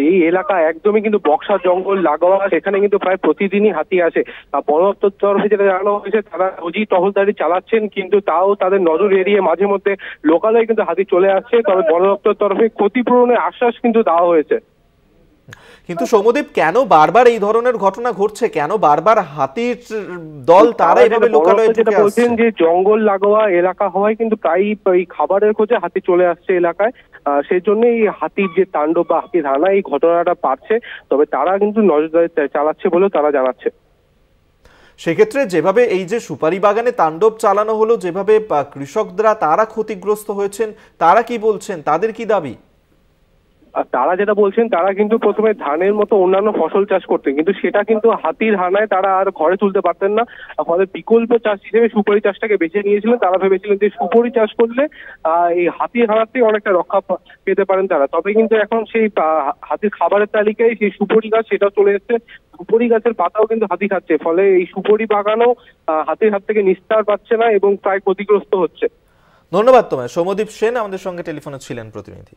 এই এলাকা একদমই কিন্তু বক্সা জঙ্গল লাগোয়া, সেখানে কিন্তু প্রায় প্রতিদিনই হাতি আসে। বন দপ্তর তরফে যেটা জানানো হয়েছে, তারা রোজই টহলদারি চালাচ্ছেন, কিন্তু তাও তাদের নজর এড়িয়ে মাঝে মধ্যে লোকালয়ে কিন্তু হাতি চলে আসছে। তবে বন দপ্তর তরফে ক্ষতিপূরণের আশ্বাস কিন্তু দেওয়া হয়েছে। কিন্তু সৌম্যদীপ, কেন বারবার এই ধরনের ঘটনা ঘটছে? কেন বারবার হাতির দল তারা এইভাবে লোকালয়ে ঢুকে আসছে? বলছেন যে জঙ্গল লাগোয়া এলাকা হওয়ায় কিন্তু প্রায়ই এই খাবারের খোঁজে হাতি চলে আসছে এলাকায়, সেই জন্যই হাতির যে তাণ্ডব বা হাতির হানা এই ঘটনাটা বাড়ছে। তবে তারা কিন্তু নজরদারি চালাচ্ছে বলেও তারা জানাচ্ছে। সেক্ষেত্রে যেভাবে এই যে সুপারি বাগানে তাণ্ডব চালানো হলো, যেভাবে কৃষকরা তারা ক্ষতিগ্রস্ত হয়েছেন, তারা কি বলছেন, তাদের কি দাবি? তারা যেটা বলছেন, তারা কিন্তু প্রথমে ধানের মতো অন্যান্য ফসল চাষ করতেন, কিন্তু সেটা কিন্তু হাতির হানায় তারা আর ঘরে তুলতে পারতেন না। ফলে বিকল্প চাষ হিসেবে সুপারি চাষটাকে বেছে নিয়েছিলেন। তারা ভেবেছিলেন যে সুপারি চাষ করলে এই হাতির হানার থেকে অনেকটা রক্ষা পেতে পারেন তারা। তবে কিন্তু এখন সেই হাতির খাবারের তালিকায় সেই সুপারি গাছ সেটা চলে এসেছে। সুপারি গাছের পাতাও কিন্তু হাতি খাচ্ছে, ফলে এই সুপারি বাগানও হাতির হাত থেকে নিস্তার পাচ্ছে না এবং প্রায় ক্ষতিগ্রস্ত হচ্ছে। ধন্যবাদ তোমায়। সৌম্যদীপ সেন আমাদের সঙ্গে টেলিফোনে ছিলেন প্রতিনিধি।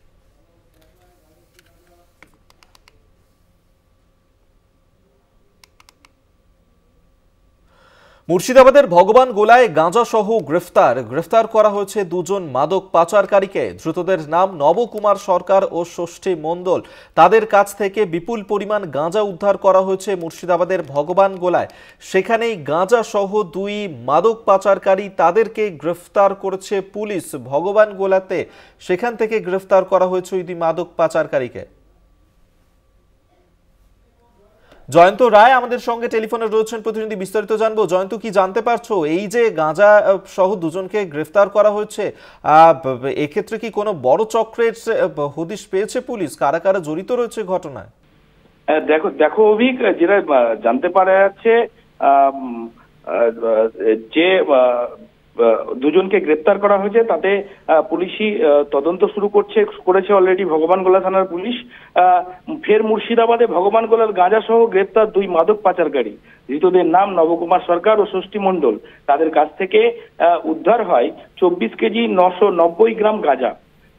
মুর্শিদাবাদের ভগবান গোলায় গাঁজা সহ গ্রেফতার করা হয়েছে দুজন মাদক পাচারকারীকে। ধৃতদের নাম নবকুমার সরকার ও ষষ্ঠী মণ্ডল। তাদের কাছ থেকে বিপুল পরিমাণ গাঁজা উদ্ধার করা হয়েছে মুর্শিদাবাদের ভগবান গোলায়। সেখানেই গাঁজা সহ দুই মাদক পাচারকারী তাদেরকে গ্রেফতার করেছে পুলিশ ভগবান গোলাতে। সেখান থেকে গ্রেফতার করা হয়েছে ওই দুই মাদক পাচারকারীকে। জয়ন্ত রায় আমাদের সঙ্গে টেলিফোনে রয়েছেন, প্রতিনিধি। বিস্তারিত জানবো। জয়ন্ত, কি জানতে পারছো এই যে গাঁজা সহ দুজনকে গ্রেফতার করা হয়েছে, এক্ষেত্রে কি কোনো বড় চক্রের হদিশ পেয়েছে পুলিশ? কারা কারা জড়িত রয়েছে ঘটনায়? দেখো অভিক, যেটা জানতে পারা যাচ্ছে যে দুজনকে গ্রেপ্তার করা হয়েছে তাতে পুলিশই তদন্ত শুরু করেছে অলরেডি ভগবানগোলা থানার পুলিশ। ফের মুর্শিদাবাদে ভগবানগোলার গাঁজা সহ গ্রেপ্তার দুই মাদক পাচারকারী। ধৃতদের নাম নবকুমার সরকার ও ষষ্ঠী মণ্ডল। তাদের কাছ থেকে উদ্ধার হয় 24 কেজি 990 গ্রাম গাঁজা।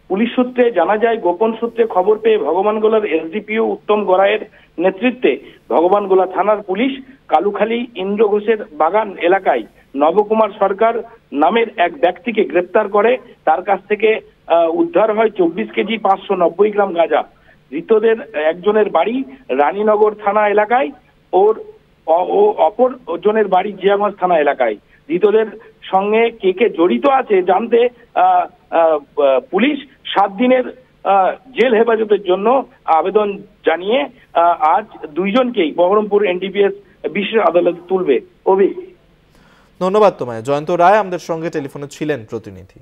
পুলিশ সূত্রে জানা যায়, গোপন সূত্রে খবর পেয়ে ভগবানগোলার এসডিপিও উত্তম গড়াইয়ের নেতৃত্বে ভগবানগোলা থানার পুলিশ কালুখালী ইন্দ্র ঘোষের বাগান এলাকায় নবকুমার সরকার নামের এক ব্যক্তিকে গ্রেপ্তার করে। তার কাছ থেকে উদ্ধার হয় 24 কেজি 590 গ্রাম গাঁজা। ধৃতদের একজনের বাড়ি রানীনগর থানা এলাকায় ও অপর জনের বাড়ি জিয়াগঞ্জ থানা এলাকায়। ধৃতদের সঙ্গে কে কে জড়িত আছে জানতে পুলিশ 7 দিনের জেল হেফাজতের জন্য আবেদন জানিয়ে আজ দুইজনকেই বহরমপুর এনডিপিএস বিশেষ আদালতে তুলবে। অভিক, ধন্যবাদ তোমায়। জয়ন্ত রায় আমাদের সঙ্গে টেলিফোনে ছিলেন প্রতিনিধি।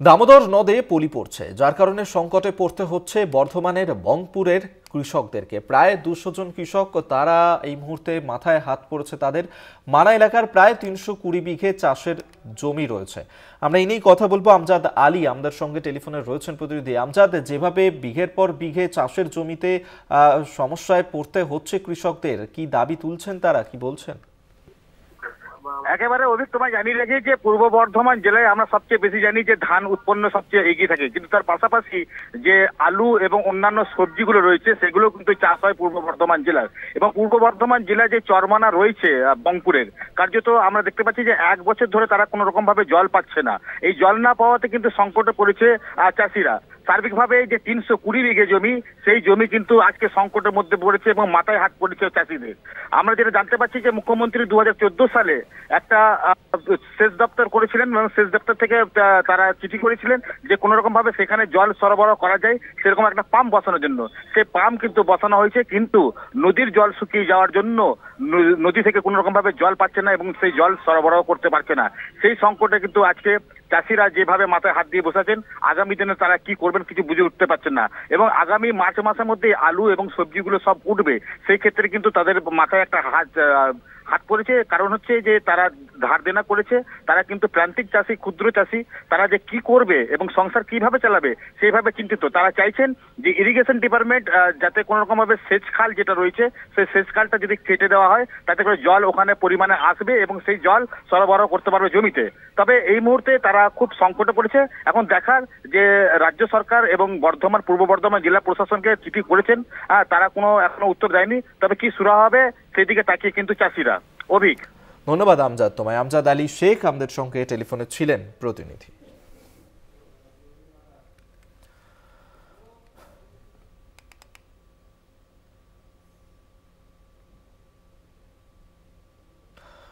দামোদর নদে পলি পড়ছে, যার কারণে সংকটে পড়তে হচ্ছে বর্ধমানের বংপুরের কৃষকদেরকে। প্রায় 200 জন কৃষক, তারা এই মুহূর্তে মাথায় হাত পড়েছে তাদের। মানা এলাকার প্রায় 320 বিঘে চাষের জমি রয়েছে। আমরা এই নিয়েই কথা বলবো। আমজাদ আলী আমাদের সঙ্গে টেলিফোনে রয়েছেন প্রতিনিধি। আমজাদ, যেভাবে বিঘের পর বিঘে চাষের জমিতে সমস্যায় পড়তে হচ্ছে কৃষকদের, কি দাবি তুলছেন তারা, কি বলছেন? একেবারে অভিক, তোমায় জানিয়ে রাখি যে পূর্ব বর্ধমান জেলায় আমরা সবচেয়ে বেশি জানি যে ধান উৎপন্ন সবচেয়ে এগিয়ে থাকে, কিন্তু তার পাশাপাশি যে আলু এবং অন্যান্য সবজিগুলো রয়েছে সেগুলো কিন্তু চাষ হয় পূর্ব বর্ধমান জেলার। এবং পূর্ব বর্ধমান জেলায় যে চরমানা রয়েছে বংপুরের, কার্যত আমরা দেখতে পাচ্ছি যে 1 বছর ধরে তারা কোনো রকম ভাবে জল পাচ্ছে না। এই জল না পাওয়াতে কিন্তু সংকটে পড়েছে চাষিরা। সার্বিকভাবে যে 320 বিঘে জমি, সেই জমি কিন্তু আজকে সংকটের মধ্যে পড়েছে এবং মাথায় হাত পড়েছে চাষিদের। আমরা যেটা জানতে পারছি যে মুখ্যমন্ত্রী 2014 সালে একটা সেচ দপ্তর করেছিলেন এবং সেচ দপ্তর থেকে তারা চিঠি করেছিলেন যে কোনো রকম ভাবে সেখানে জল সরবরাহ করা যায় সেরকম একটা পাম্প বসানোর জন্য। সেই পাম্প কিন্তু বসানো হয়েছে, কিন্তু নদীর জল শুকিয়ে যাওয়ার জন্য নদী থেকে কোনো রকম ভাবে জল পাচ্ছে না এবং সেই জল সরবরাহ করতে পারছে না। সেই সংকটে কিন্তু আজকে চাষিরা যেভাবে মাথায় হাত দিয়ে বসেছেন, আগামী দিনে তারা কি করবেন কিছু বুঝে উঠতে পারছেন না। এবং আগামী মার্চ মাসের মধ্যে আলু এবং সবজিগুলো সব উঠবে, সেই ক্ষেত্রে কিন্তু তাদের মাথায় একটা হাত পড়েছে। কারণ হচ্ছে যে তারা ধার দেনা করেছে, তারা কিন্তু প্রান্তিক চাষি, ক্ষুদ্র চাষি, তারা যে কি করবে এবং সংসার কিভাবে চালাবে সেইভাবে চিন্তিত। তারা চাইছেন যে ইরিগেশন ডিপার্টমেন্ট যাতে কোনো রকম ভাবে সেচ খাল যেটা রয়েছে সেই সেচ খালটা যদি কেটে দেওয়া হয়, তাতে করে জল ওখানে পরিমাণে আসবে এবং সেই জল সরবরাহ করতে পারবে জমিতে। তবে এই মুহূর্তে তারা খুব সংকটে পড়েছে। এখন দেখার যে রাজ্য সরকার এবং পূর্ব বর্ধমান জেলা প্রশাসনকে চিঠি করেছেন, তারা কোনো এখনো উত্তর দেয়নি। তবে কি শুরু হবে সেই দিকে তাকিয়ে কিন্তু চাষিরা। অভিক, ধন্যবাদ আমজাদ তোমায়। আমজাদ আলী শেখ আমাদের সঙ্গে টেলিফোনে ছিলেন প্রতিনিধি।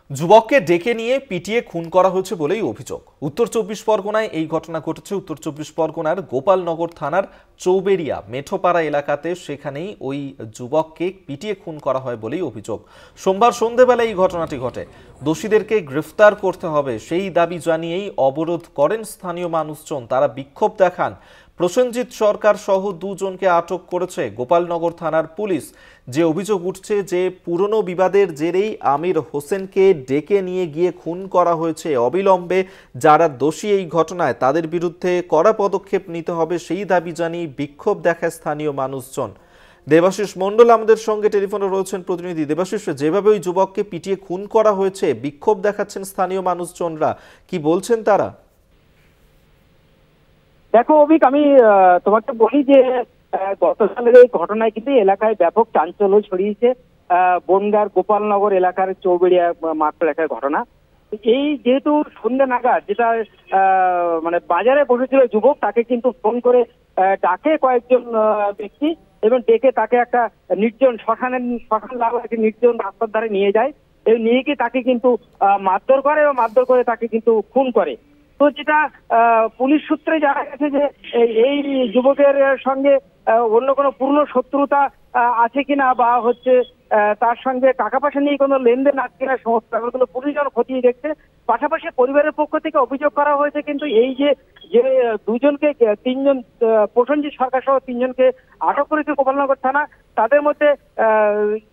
যুবককে ডেকে নিয়ে পিটিয়ে খুন করা হয়েছে বলেই অভিযোগ। উত্তর 24 পরগনায় এই ঘটনা ঘটেছে। উত্তর 24 পরগনার গোপালনগর থানার চৌবেরিয়া মেঠোপাড়া এলাকাতে, সেখানেই ওই যুবককে পিটিয়ে খুন করা হয় বলেই অভিযোগ। সোমবার সন্ধ্যেবেলায় এই ঘটনাটি ঘটে। দোষীদেরকে গ্রেফতার করতে হবে সেই দাবি জানিয়েই অবরোধ করেন স্থানীয় মানুষজন। তারা বিক্ষোভ দেখান। প্রসেনজিৎ সরকার সহ দুজনকে আটক করেছে গোপালনগর থানার পুলিশ। যে অভিযোগ উঠছে যে পুরনো বিবাদের জেরেই আমির হোসেনকে ডেকে নিয়ে গিয়ে খুন করা হয়েছে। অবিলম্বে যারা দোষী এই ঘটনায় তাদের বিরুদ্ধে কড়া পদক্ষেপ নিতে হবে সেই দাবি জানিয়ে বিক্ষোভ দেখায় স্থানীয় মানুষজন। দেবাশিস মণ্ডল আমাদের সঙ্গে টেলিফোনে রয়েছেন প্রতিনিধি। দেবাশিস, যেভাবে ওই যুবককে পিটিয়ে খুন করা হয়েছে, বিক্ষোভ দেখাচ্ছেন স্থানীয় মানুষজনরা, কি বলছেন তারা? দেখো অভিক, আমি তোমাকে বলি যে গত সালের এই ঘটনায় কিন্তু এলাকায় ব্যাপক চাঞ্চল্য ছড়িয়েছে। বনগাঁর গোপালনগর এলাকার চৌবেড়িয়া মাঠ এলাকার ঘটনা। এই যেহেতু সন্ধ্যা নাগাদ যেটা মানে বাজারে বসেছিল যুবক, তাকে কিন্তু ফোন করে ডাকে কয়েকজন ব্যক্তি এবং ডেকে তাকে একটা নির্জন শ্মশান লাগা একটা নির্জন রাস্তার ধারে নিয়ে যায় এবং নিয়ে গিয়ে তাকে কিন্তু মারধর করে এবং মারধর করে তাকে কিন্তু খুন করে। তো যেটা পুলিশ সূত্রে জানা গেছে যে এই যুবকের সঙ্গে অন্য কোনো পূর্ণ শত্রুতা আছে কিনা বা হচ্ছে তার সঙ্গে টাকা পয়সা নিয়ে কোনো লেনদেন আছে কিনা সমস্ত ব্যাপারগুলো পুলিশ যেন খতিয়ে দেখছে। পাশাপাশি পরিবারের পক্ষ থেকে অভিযোগ করা হয়েছে কিন্তু এই যে দুজনকে তিনজন, প্রসেনজিৎ সরকার সহ তিনজনকে আটক করেছে গোপালনগর থানা, তাদের মধ্যে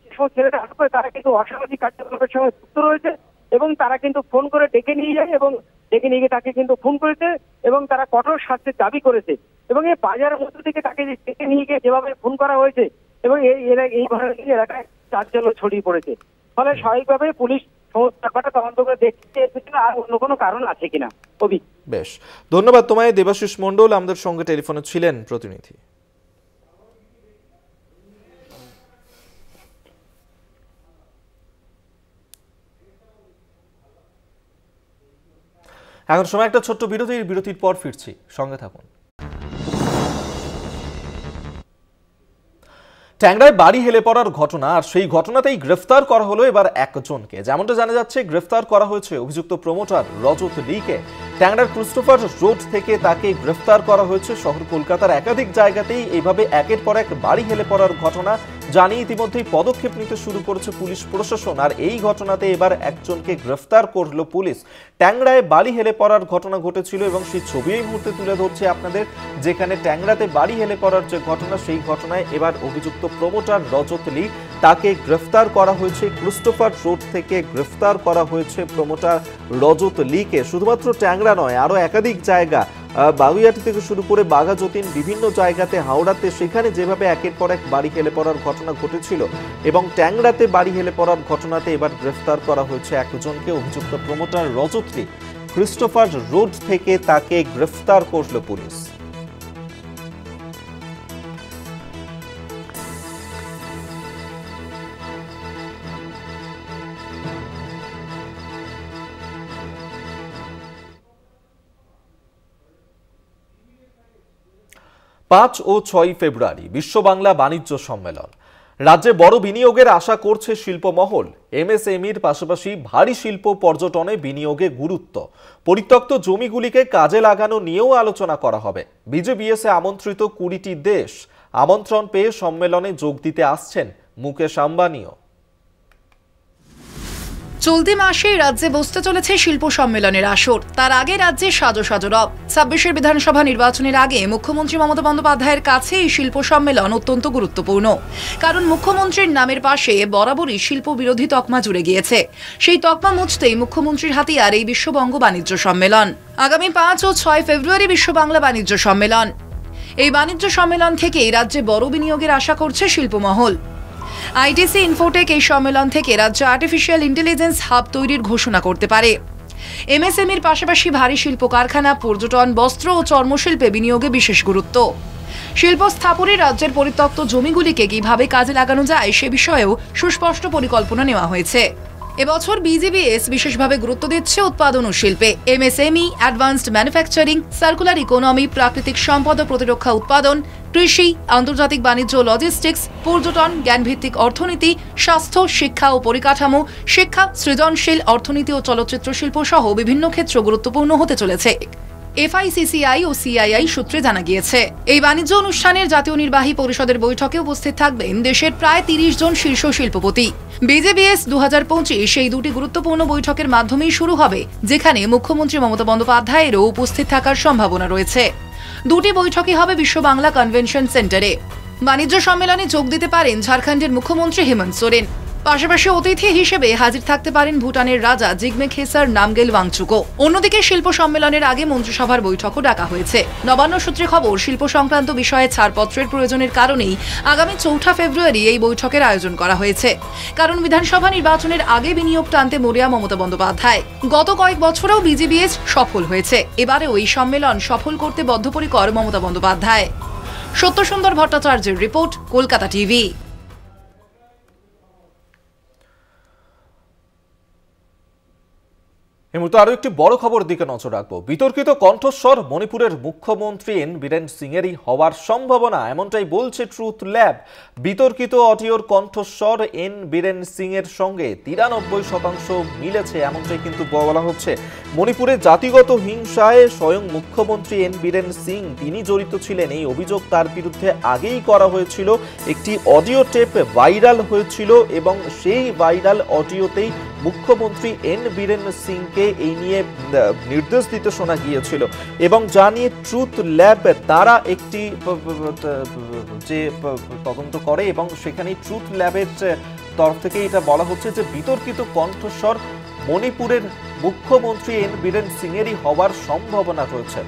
যেসব ছেলেরা আটক করে তারা কিন্তু অসামাজিক কার্যকলাপের সঙ্গে যুক্ত রয়েছে এবং তারা কিন্তু ফোন করে ডেকে নিয়ে যায় এবং ডেকে নিয়ে গিয়ে তাকে কিন্তু খুন করেছে এবং তারা কঠোর শাস্তির দাবি করেছে। এবং এই বাজারের মধ্য থেকে তাকে ডেকে নিয়ে গিয়ে যেভাবে খুন করা হয়েছে এবং এই ঘটনাটি এলাকায় চাঞ্চল্য ছড়িয়ে পড়েছে। ফলে স্বাভাবিকভাবে পুলিশ সমস্ত ব্যাপারটা তদন্ত করে দেখছে এর পিছনে আর অন্য কোনো কারণ আছে কিনা। বেশ, ধন্যবাদ তোমায় দেবাশিস মণ্ডল, আমাদের সঙ্গে টেলিফোনে ছিলেন প্রতিনিধি। এখন সময় একটা ছোট্ট বিরতির পর ফিরছি, সঙ্গে থাকুন। ট্যাংরায় বাড়ি হেলে পড়ার ঘটনা, আর সেই ঘটনাতেই গ্রেফতার করা হলো এবার একজনকে। যেমনটা জানা যাচ্ছে, গ্রেফতার করা হয়েছে অভিযুক্ত প্রমোটার রজত লিকে। ট্যাংরার ক্রিস্টোফার রোড থেকে তাকে গ্রেফতার করা হয়েছে। শহর কলকাতার একাধিক জায়গাতেই এইভাবে একের পর এক বাড়ি হেলে পড়ার ঘটনা জানিয়ে ইতিমধ্যেই পদক্ষেপ নিতে শুরু করেছে পুলিশ প্রশাসন। আর এই ঘটনাতে এবার একজনকে গ্রেফতার করলো পুলিশ। ট্যাংরায় বাড়ি হেলে পড়ার ঘটনা ঘটেছিল এবং সেই ছবি এই মুহূর্তে তুলে ধরছে আপনাদের, যেখানে ট্যাংরাতে বাড়ি হেলে পড়ার যে ঘটনা, সেই ঘটনায় এবার অভিযুক্ত প্রমোটার রজত লি, তাকে গ্রেফতার করা হয়েছে। ক্রিস্টোফার রোড থেকে গ্রেফতার করা হয়েছে প্রমোটার রজত লিকে। শুধুমাত্র ট্যাংরা নয়, আরো একাধিক জায়গা, বাগুইয়াটি থেকে শুরু করে বাঘাযতীন, বিভিন্ন জায়গাতে, হাওড়াতে, সেখানে যেভাবে একের পর এক বাড়ি হেলে পড়ার ঘটনা ঘটেছিল এবং ট্যাংরাতে বাড়ি হেলে পড়ার ঘটনাতে এবার গ্রেফতার করা হয়েছে একজনকে। অভিযুক্ত প্রমোটার রজত লি, ক্রিস্টোফার রোড থেকে তাকে গ্রেফতার করল পুলিশ। পাঁচ ও 6 ফেব্রুয়ারি বিশ্ব বাংলা বাণিজ্য সম্মেলন। রাজ্যে বড় বিনিয়োগের আশা করছে শিল্পমহল। এমএসএমইর পাশাপাশি ভারী শিল্প পর্যটনে বিনিয়োগে গুরুত্ব। পরিত্যক্ত জমিগুলিকে কাজে লাগানো নিয়েও আলোচনা করা হবে। বিজেপিএসে আমন্ত্রিত 20টি দেশ। আমন্ত্রণ পেয়ে সম্মেলনে যোগ দিতে আসছেন মুকেশ আম্বানিও। চলতি মাসেই রাজ্যে বসতে চলেছে শিল্প সম্মেলনের আসর। তার আগে রাজ্যে সাজো সাজো রব। 26 বিধানসভা নির্বাচনের আগে মুখ্যমন্ত্রী মমতা বন্দ্যোপাধ্যায়ের কাছে এই শিল্প সম্মেলন অত্যন্ত গুরুত্বপূর্ণ। কারণ মুখ্যমন্ত্রীর নামের পাশে বরাবরই শিল্প বিরোধী তকমা জুড়ে গিয়েছে। সেই তকমা মুছতেই মুখ্যমন্ত্রীর হাতিয়ার এই বিশ্ববঙ্গ বাণিজ্য সম্মেলন। আগামী 5 ও 6 ফেব্রুয়ারি বিশ্ব বাংলা বাণিজ্য সম্মেলন। এই বাণিজ্য সম্মেলন থেকেই রাজ্যে বড় বিনিয়োগের আশা করছে শিল্পমহল। আইটিসি ইনফোটেক এই সম্মেলন থেকে রাজ্যে আর্টিফিশিয়াল ইন্টেলিজেন্স হাব তৈরির ঘোষণা করতে পারে। এমএসএমইর পাশাপাশি ভারী শিল্প কারখানা, পর্যটন, বস্ত্র ও চর্মশিল্পে বিনিয়োগে বিশেষ গুরুত্ব। শিল্প স্থাপনে রাজ্যের পরিত্যক্ত জমিগুলিকে কিভাবে কাজে লাগানো যায় সে বিষয়েও সুস্পষ্ট পরিকল্পনা নেওয়া হয়েছে। এবছর বিজেপিএস বিশেষভাবে গুরুত্ব দিচ্ছে উৎপাদন ও শিল্পে। MSME, advanced manufacturing, circular economy, প্রাকৃতিক সম্পদ ও প্রতিরক্ষা উৎপাদন, কৃষি, আন্তর্জাতিক বাণিজ্য, লজিস্টিক্স, পর্যটন, জ্ঞানভিত্তিক অর্থনীতি, স্বাস্থ্য, শিক্ষা ও পরিকাঠামো, শিক্ষা, সৃজনশীল অর্থনীতি ও চলচ্চিত্র শিল্প সহ বিভিন্ন ক্ষেত্র গুরুত্বপূর্ণ হতে চলেছে। এফআইসিসিআই ও সিআইআই সূত্রে জানা গিয়েছে। এই বাণিজ্য অনুষ্ঠানের জাতীয় নির্বাহী পরিষদের বৈঠকে উপস্থিত থাকবেন দেশের প্রায় 30 জন শীর্ষ শিল্পপতি। বিজেপিএস 2025 সেই দুটি গুরুত্বপূর্ণ বৈঠকের মাধ্যমেই শুরু হবে, যেখানে মুখ্যমন্ত্রী মমতা বন্দ্যোপাধ্যায়েরও উপস্থিত থাকার সম্ভাবনা রয়েছে। দুটি বৈঠকই হবে বিশ্ব বাংলা কনভেনশন সেন্টারে। বাণিজ্য সম্মেলনে যোগ দিতে পারেন ঝাড়খণ্ডের মুখ্যমন্ত্রী হেমন্ত সোরেন। পাশাপাশি অতিথি হিসেবে হাজির থাকতে পারেন ভুটানের রাজা জিগমে খেসার নামগেল ওয়াংচুকও। অন্যদিকে শিল্প সম্মেলনের আগে মন্ত্রিসভার বৈঠকও ডাকা হয়েছে। নবান্ন সূত্রে খবর, শিল্প সংক্রান্ত বিষয়ে ছাড়পত্রের প্রয়োজনের কারণেই আগামী 4 ফেব্রুয়ারি এই বৈঠকের আয়োজন করা হয়েছে। কারণ বিধানসভা নির্বাচনের আগে বিনিয়োগ টানতে মরিয়া মমতা বন্দ্যোপাধ্যায়। গত কয়েক বছরেও বিজিবিএস সফল হয়েছে, এবারেও এই সম্মেলন সফল করতে বদ্ধপরিকর মমতা বন্দ্যোপাধ্যায়। সত্যসুন্দর ভট্টাচার্যের রিপোর্ট, কলকাতা টিভি। এই মুহূর্তে আরো একটি বড় খবর দিকে নজর রাখবো। বিতর্কিত কণ্ঠস্বর মণিপুরের মুখ্যমন্ত্রী এন বীরেন সিং এরই হওয়ার সম্ভাবনা, এমনটাই বলছে ট্রুথ ল্যাব। বিতর্কিত অডিওর কণ্ঠস্বর এন বীরেন সিং এর সঙ্গে 93% মিলেছে, এমনটাই কিন্তু বলা হচ্ছে। মণিপুরে জাতিগত হিংসায় স্বয়ং মুখ্যমন্ত্রী এন বীরেন সিং তিনি জড়িত ছিলেন, এই অভিযোগ তার বিরুদ্ধে আগেই করা হয়েছিল। একটি অডিও টেপ ভাইরাল হয়েছিল এবং সেই ভাইরাল অডিওতেই মুখ্যমন্ত্রী এন বীরেন সিংকে এই নিয়ে নির্দেশ দিতে শোনা গিয়েছিল এবং জানিয়ে ট্রুথ ল্যাব তারা একটি যে তদন্ত করে এবং সেখানে ট্রুথ ল্যাবের তরফ থেকে এটা বলা হচ্ছে যে বিতর্কিত কণ্ঠস্বর মণিপুরের মুখ্যমন্ত্রী এন বীরেন সিং এরই হওয়ার সম্ভাবনা রয়েছে।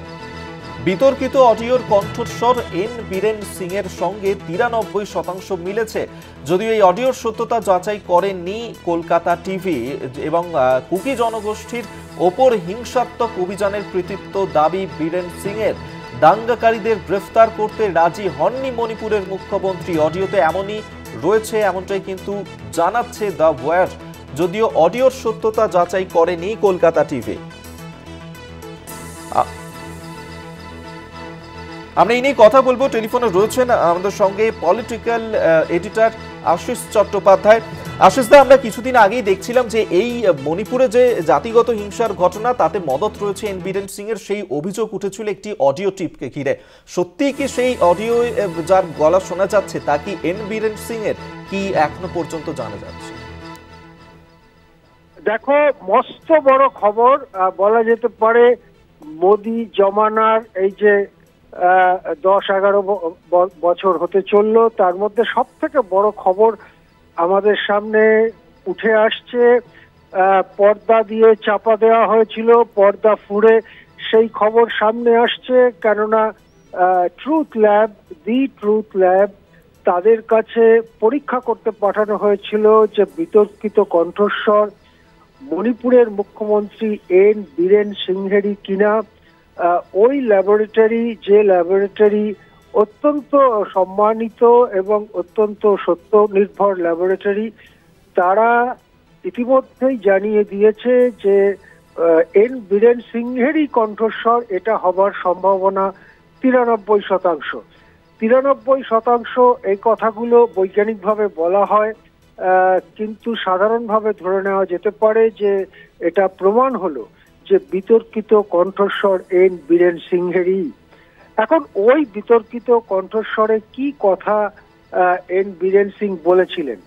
বিতর্কিত অডিওর কণ্ঠস্বর এন বীরেন সিং এর সঙ্গে 93% মিলেছে। যদিও এই অডিওর সত্যতা যাচাই করেননি কলকাতা টিভি এবং কুকি জনগোষ্ঠীর ওপর হিংসাত্মক অভিযানের কৃতিত্ব দাবি বীরেন সিং এর। দাঙ্গাকারীদের গ্রেফতার করতে রাজি হননি মণিপুরের মুখ্যমন্ত্রী, অডিওতে এমনই রয়েছে, এমনটাই কিন্তু জানাচ্ছে দ্য ওয়ার। যদিও অডিওর সত্যতা যাচাই করেনি কলকাতা টিভি। আমরা এই নিয়ে কথা বলবো। টেলিফোনে রয়েছেন আমাদের সঙ্গে পলিটিক্যাল এডিটর আশিস চট্টোপাধ্যায়। আশিস দা, আমরা কিছুদিন আগেই দেখছিলাম যে এই মণিপুরে যে জাতিগত হিংসার ঘটনা, তাতে মদত রয়েছে এন বীরেন সিং এর, সেই অভিযোগ উঠেছিল একটি অডিও টিপকে ঘিরে। সত্যিই কি সেই অডিও যার গলা শোনা যাচ্ছে তা কি এন বীরেন সিং এর, কি এখনো পর্যন্ত জানা যাচ্ছে? দেখো, মস্ত বড় খবর বলা যেতে পারে। মোদি জমানার এই যে 10-11 বছর হতে চললো, তার মধ্যে সব থেকে বড় খবর আমাদের সামনে উঠে আসছে। পর্দা দিয়ে চাপা দেওয়া হয়েছিল, পর্দা ফুঁড়ে সেই খবর সামনে আসছে। কেননা ট্রুথ ল্যাব তাদের কাছে পরীক্ষা করতে পাঠানো হয়েছিল যে বিতর্কিত কণ্ঠস্বর মণিপুরের মুখ্যমন্ত্রী এন বীরেন সিংহেরই কিনা। ওই ল্যাবরেটরি অত্যন্ত সম্মানিত এবং অত্যন্ত সত্য নির্ভর ল্যাবরেটরি, তারা ইতিমধ্যেই জানিয়ে দিয়েছে যে এন বীরেন সিংহেরই কণ্ঠস্বর এটা হবার সম্ভাবনা 93%। 93% এই কথাগুলো বৈজ্ঞানিকভাবে বলা হয়, কিন্তু সাধারণভাবে ধরে নেওয়া যেতে পারে যে এটা প্রমাণ হলো যে বিতর্কিত কণ্ঠস্বর এন বীরেন সিংহেরই। এখন ওই বিতর্কিত কণ্ঠস্বরে কি কথা এন বীরেন সিং বলেছিলেন,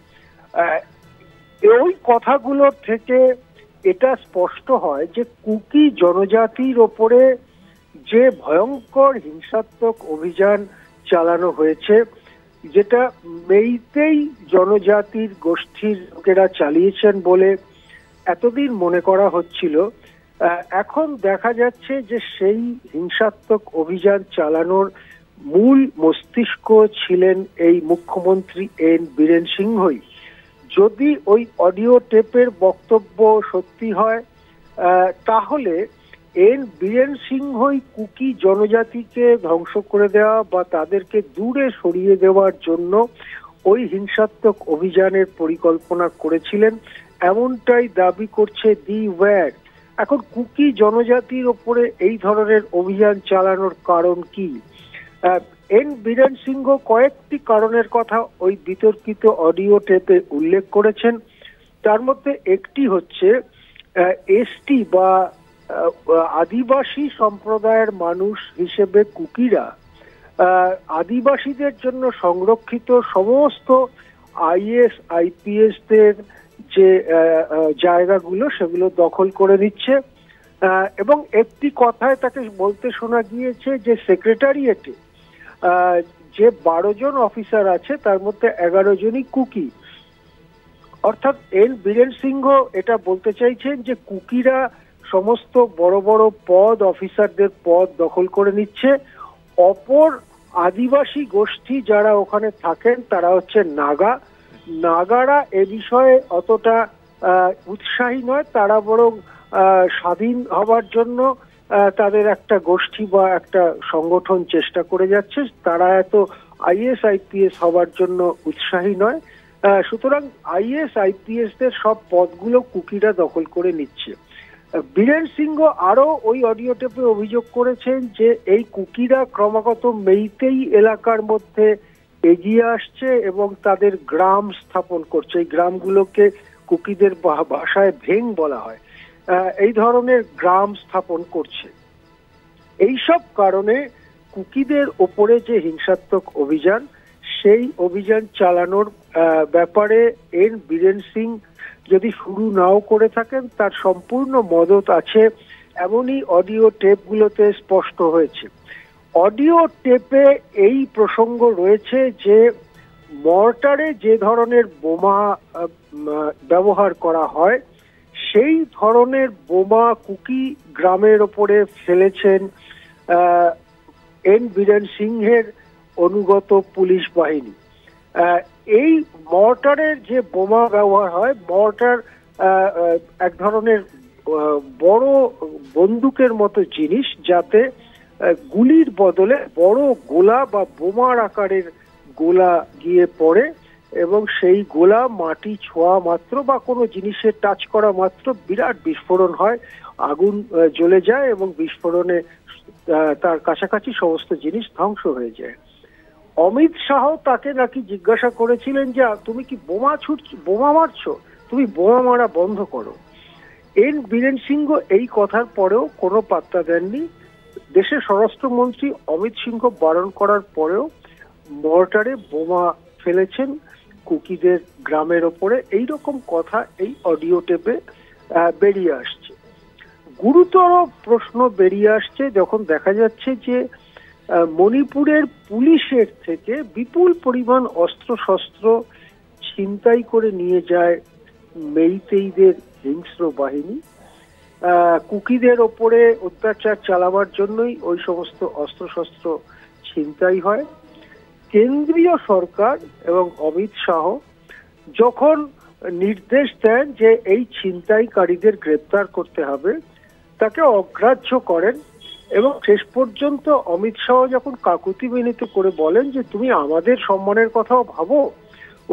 ওই কথাগুলোর থেকে এটা স্পষ্ট হয় যে কুকি জনজাতির ওপরে যে ভয়ঙ্কর হিংসাত্মক অভিযান চালানো হয়েছে, যেটা মেইতেই জনজাতির গোষ্ঠীর লোকেরা চালিয়েছেন বলে এতদিন মনে করা হচ্ছিল, এখন দেখা যাচ্ছে যে সেই হিংসাত্মক অভিযান চালানোর মূল মস্তিষ্ক ছিলেন এই মুখ্যমন্ত্রী এন বীরেন সিংহই। যদি ওই অডিও টেপের বক্তব্য সত্যি হয়, তাহলে এন বীরেন সিংহই কুকি জনজাতিকে ধ্বংস করে দেওয়া বা তাদেরকে দূরে সরিয়ে দেওয়ার জন্য ওই হিংসাত্মক অভিযানের পরিকল্পনা করেছিলেন, এমনটাই দাবি করছে দি ওয়ার। এখন কুকি জনজাতির ওপরে এই ধরনের অভিযান চালানোর কারণ কি? এন বীরেন সিংহ কয়েকটি কারণের কথা ওই বিতর্কিত অডিও টেপে উল্লেখ করেছেন। তার মধ্যে একটি হচ্ছে এসটি বা আদিবাসী সম্প্রদায়ের মানুষ হিসেবে কুকিরা আদিবাসীদের জন্য সংরক্ষিত সমস্ত আইএস আইপিএস দের যে জায়গাগুলো সেগুলো দখল করে নিচ্ছে। এবং একটি কথায় তাকে বলতে শোনা গিয়েছে যে সেক্রেটারিয়েটে যে 12 জন অফিসার আছে তার মধ্যে 11 জনই কুকি। অর্থাৎ এন বীরেন সিংহ এটা বলতে চাইছেন যে কুকিরা সমস্ত বড় বড় পদ, অফিসারদের পদ দখল করে নিচ্ছে। অপর আদিবাসী গোষ্ঠী যারা ওখানে থাকেন তারা হচ্ছে নাগারা এ বিষয়ে অতটা উৎসাহী নয়, তারা বরং স্বাধীন হবার জন্য তাদের একটা গোষ্ঠী বা একটা সংগঠন চেষ্টা করে যাচ্ছে, তারা এত আইএস আইপিএস হবার জন্য উৎসাহী নয়। সুতরাং আইএস আইপিএস দের সব পদগুলো কুকিরা দখল করে নিচ্ছে। বীরেন সিংহ আরো ওই অডিও টেপে অভিযোগ করেছেন যে এই কুকিরা ক্রমাগত মেইতেই এলাকার মধ্যে এগিয়ে আসছে এবং তাদের গ্রাম স্থাপন করছে। এই গ্রামগুলোকে কুকিদের ভাষায় ভেং বলা হয়, এই ধরনের গ্রাম স্থাপন করছে। এইসব কারণে কুকিদের ওপরে যে হিংসাত্মক অভিযান, সেই অভিযান চালানোর ব্যাপারে এন বীরেন সিং যদি শুরু নাও করে থাকেন তার সম্পূর্ণ মদত আছে, এমনই অডিও টেপগুলোতে স্পষ্ট হয়েছে। অডিও টেপে এই প্রসঙ্গ রয়েছে যে মর্টারে যে ধরনের বোমা ব্যবহার করা হয় সেই ধরনের বোমা কুকি গ্রামের ওপরে ফেলেছেন এন বীরেন সিংহের অনুগত পুলিশ বাহিনী। এই মর্টারের যে বোমা ব্যবহার হয়, মর্টার এক ধরনের বড় বন্দুকের মতো জিনিস যাতে গুলির বদলে বড় গোলা বা বোমার আকারের গোলা গিয়ে পড়ে এবং সেই গোলা মাটি ছোঁয়া মাত্র বা কোনো জিনিসের টাচ করা মাত্র বিরাট বিস্ফোরণ হয়, আগুন জ্বলে যায় এবং বিস্ফোরণে তার কাছাকাছি সমস্ত জিনিস ধ্বংস হয়ে যায়। অমিত শাহ তাকে নাকি জিজ্ঞাসা করেছিলেন যে তুমি কি বোমা মারছো, তুমি বোমা মারা বন্ধ করো। এন বীরেন সিংহ এই কথার পরেও কোনো পাত্তা দেননি। দেশের স্বরাষ্ট্রমন্ত্রী অমিত সিংহ বারণ করার পরেও মর্টারে বোমা ফেলেছেন কুকিদের গ্রামের ওপরে, এইরকম কথা এই অডিও টেপে বেরিয়ে আসছে। গুরুতর প্রশ্ন বেরিয়ে আসছে যখন দেখা যাচ্ছে যে মণিপুরের পুলিশের থেকে বিপুল পরিমাণ অস্ত্রশস্ত্র ছিনতাই করে নিয়ে যায় মেইতেইদের হিংস্র বাহিনী। কুকিদের ওপরে অত্যাচার চালাবার জন্যই ওই সমস্ত অস্ত্রশস্ত্র ছিনতাই হয়। কেন্দ্রীয় সরকার এবং অমিত শাহ যখন নির্দেশ দেন যে এই ছিনতাইকারীদের গ্রেপ্তার করতে হবে, তাকে অগ্রাহ্য করেন এবং শেষ পর্যন্ত অমিত শাহ যখন কাকুতি মিনতি করে বলেন যে তুমি আমাদের সম্মানের কথাও ভাবো,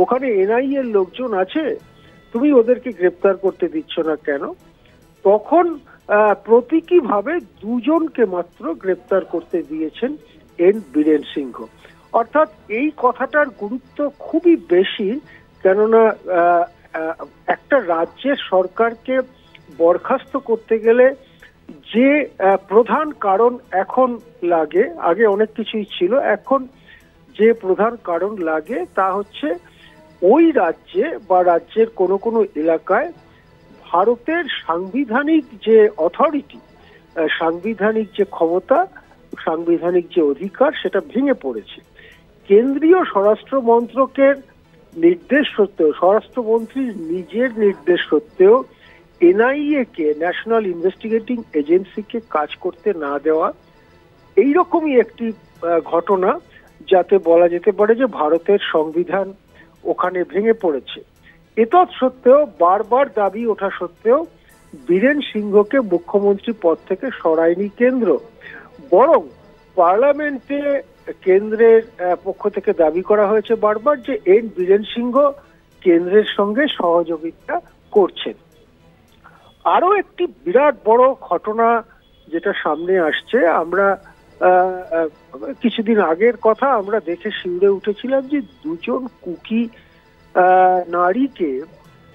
ওখানে এনআইএ এর লোকজন আছে, তুমি ওদেরকে গ্রেপ্তার করতে দিচ্ছ না কেন, তখন প্রতীকীভাবে দুজনকে মাত্র গ্রেপ্তার করতে দিয়েছেন এন বীরেন সিংহ। অর্থাৎ এই কথাটার গুরুত্ব খুবই বেশি, কেননা একটা রাজ্যের সরকারকে বরখাস্ত করতে গেলে যে প্রধান কারণ এখন লাগে, আগে অনেক কিছুই ছিল, এখন যে প্রধান কারণ লাগে তা হচ্ছে ওই রাজ্যে বা রাজ্যের কোনো কোনো এলাকায় ভারতের সাংবিধানিক যে অথরিটি, সাংবিধানিক যে ক্ষমতা, সাংবিধানিক যে অধিকার, সেটা ভেঙে পড়েছে। কেন্দ্রীয় স্বরাষ্ট্র মন্ত্রকের নির্দেশ সত্ত্বেও, স্বরাষ্ট্রমন্ত্রীর নিজের নির্দেশ সত্ত্বেও এনআইএ কে, ন্যাশনাল ইনভেস্টিগেটিং এজেন্সিকে কাজ করতে না দেওয়া, এইরকমই একটি ঘটনা যাতে বলা যেতে পারে যে ভারতের সংবিধান ওখানে ভেঙে পড়েছে। এতৎ সত্ত্বেও, বারবার দাবি ওঠা সত্ত্বেও বীরেন সিংহকে মুখ্যমন্ত্রী পদ থেকে সরায়নি কেন্দ্র, বরং পার্লামেন্টে কেন্দ্রের পক্ষ থেকে দাবি করা হয়েছে বারবার যে এন বীরেন সিংহ কেন্দ্রের সঙ্গে সহযোগিতা করছেন। আরো একটি বিরাট বড় ঘটনা যেটা সামনে আসছে, আমরা কিছুদিন আগের কথা আমরা দেখে শিউরে উঠেছিলাম যে দুজন কুকি নারীকে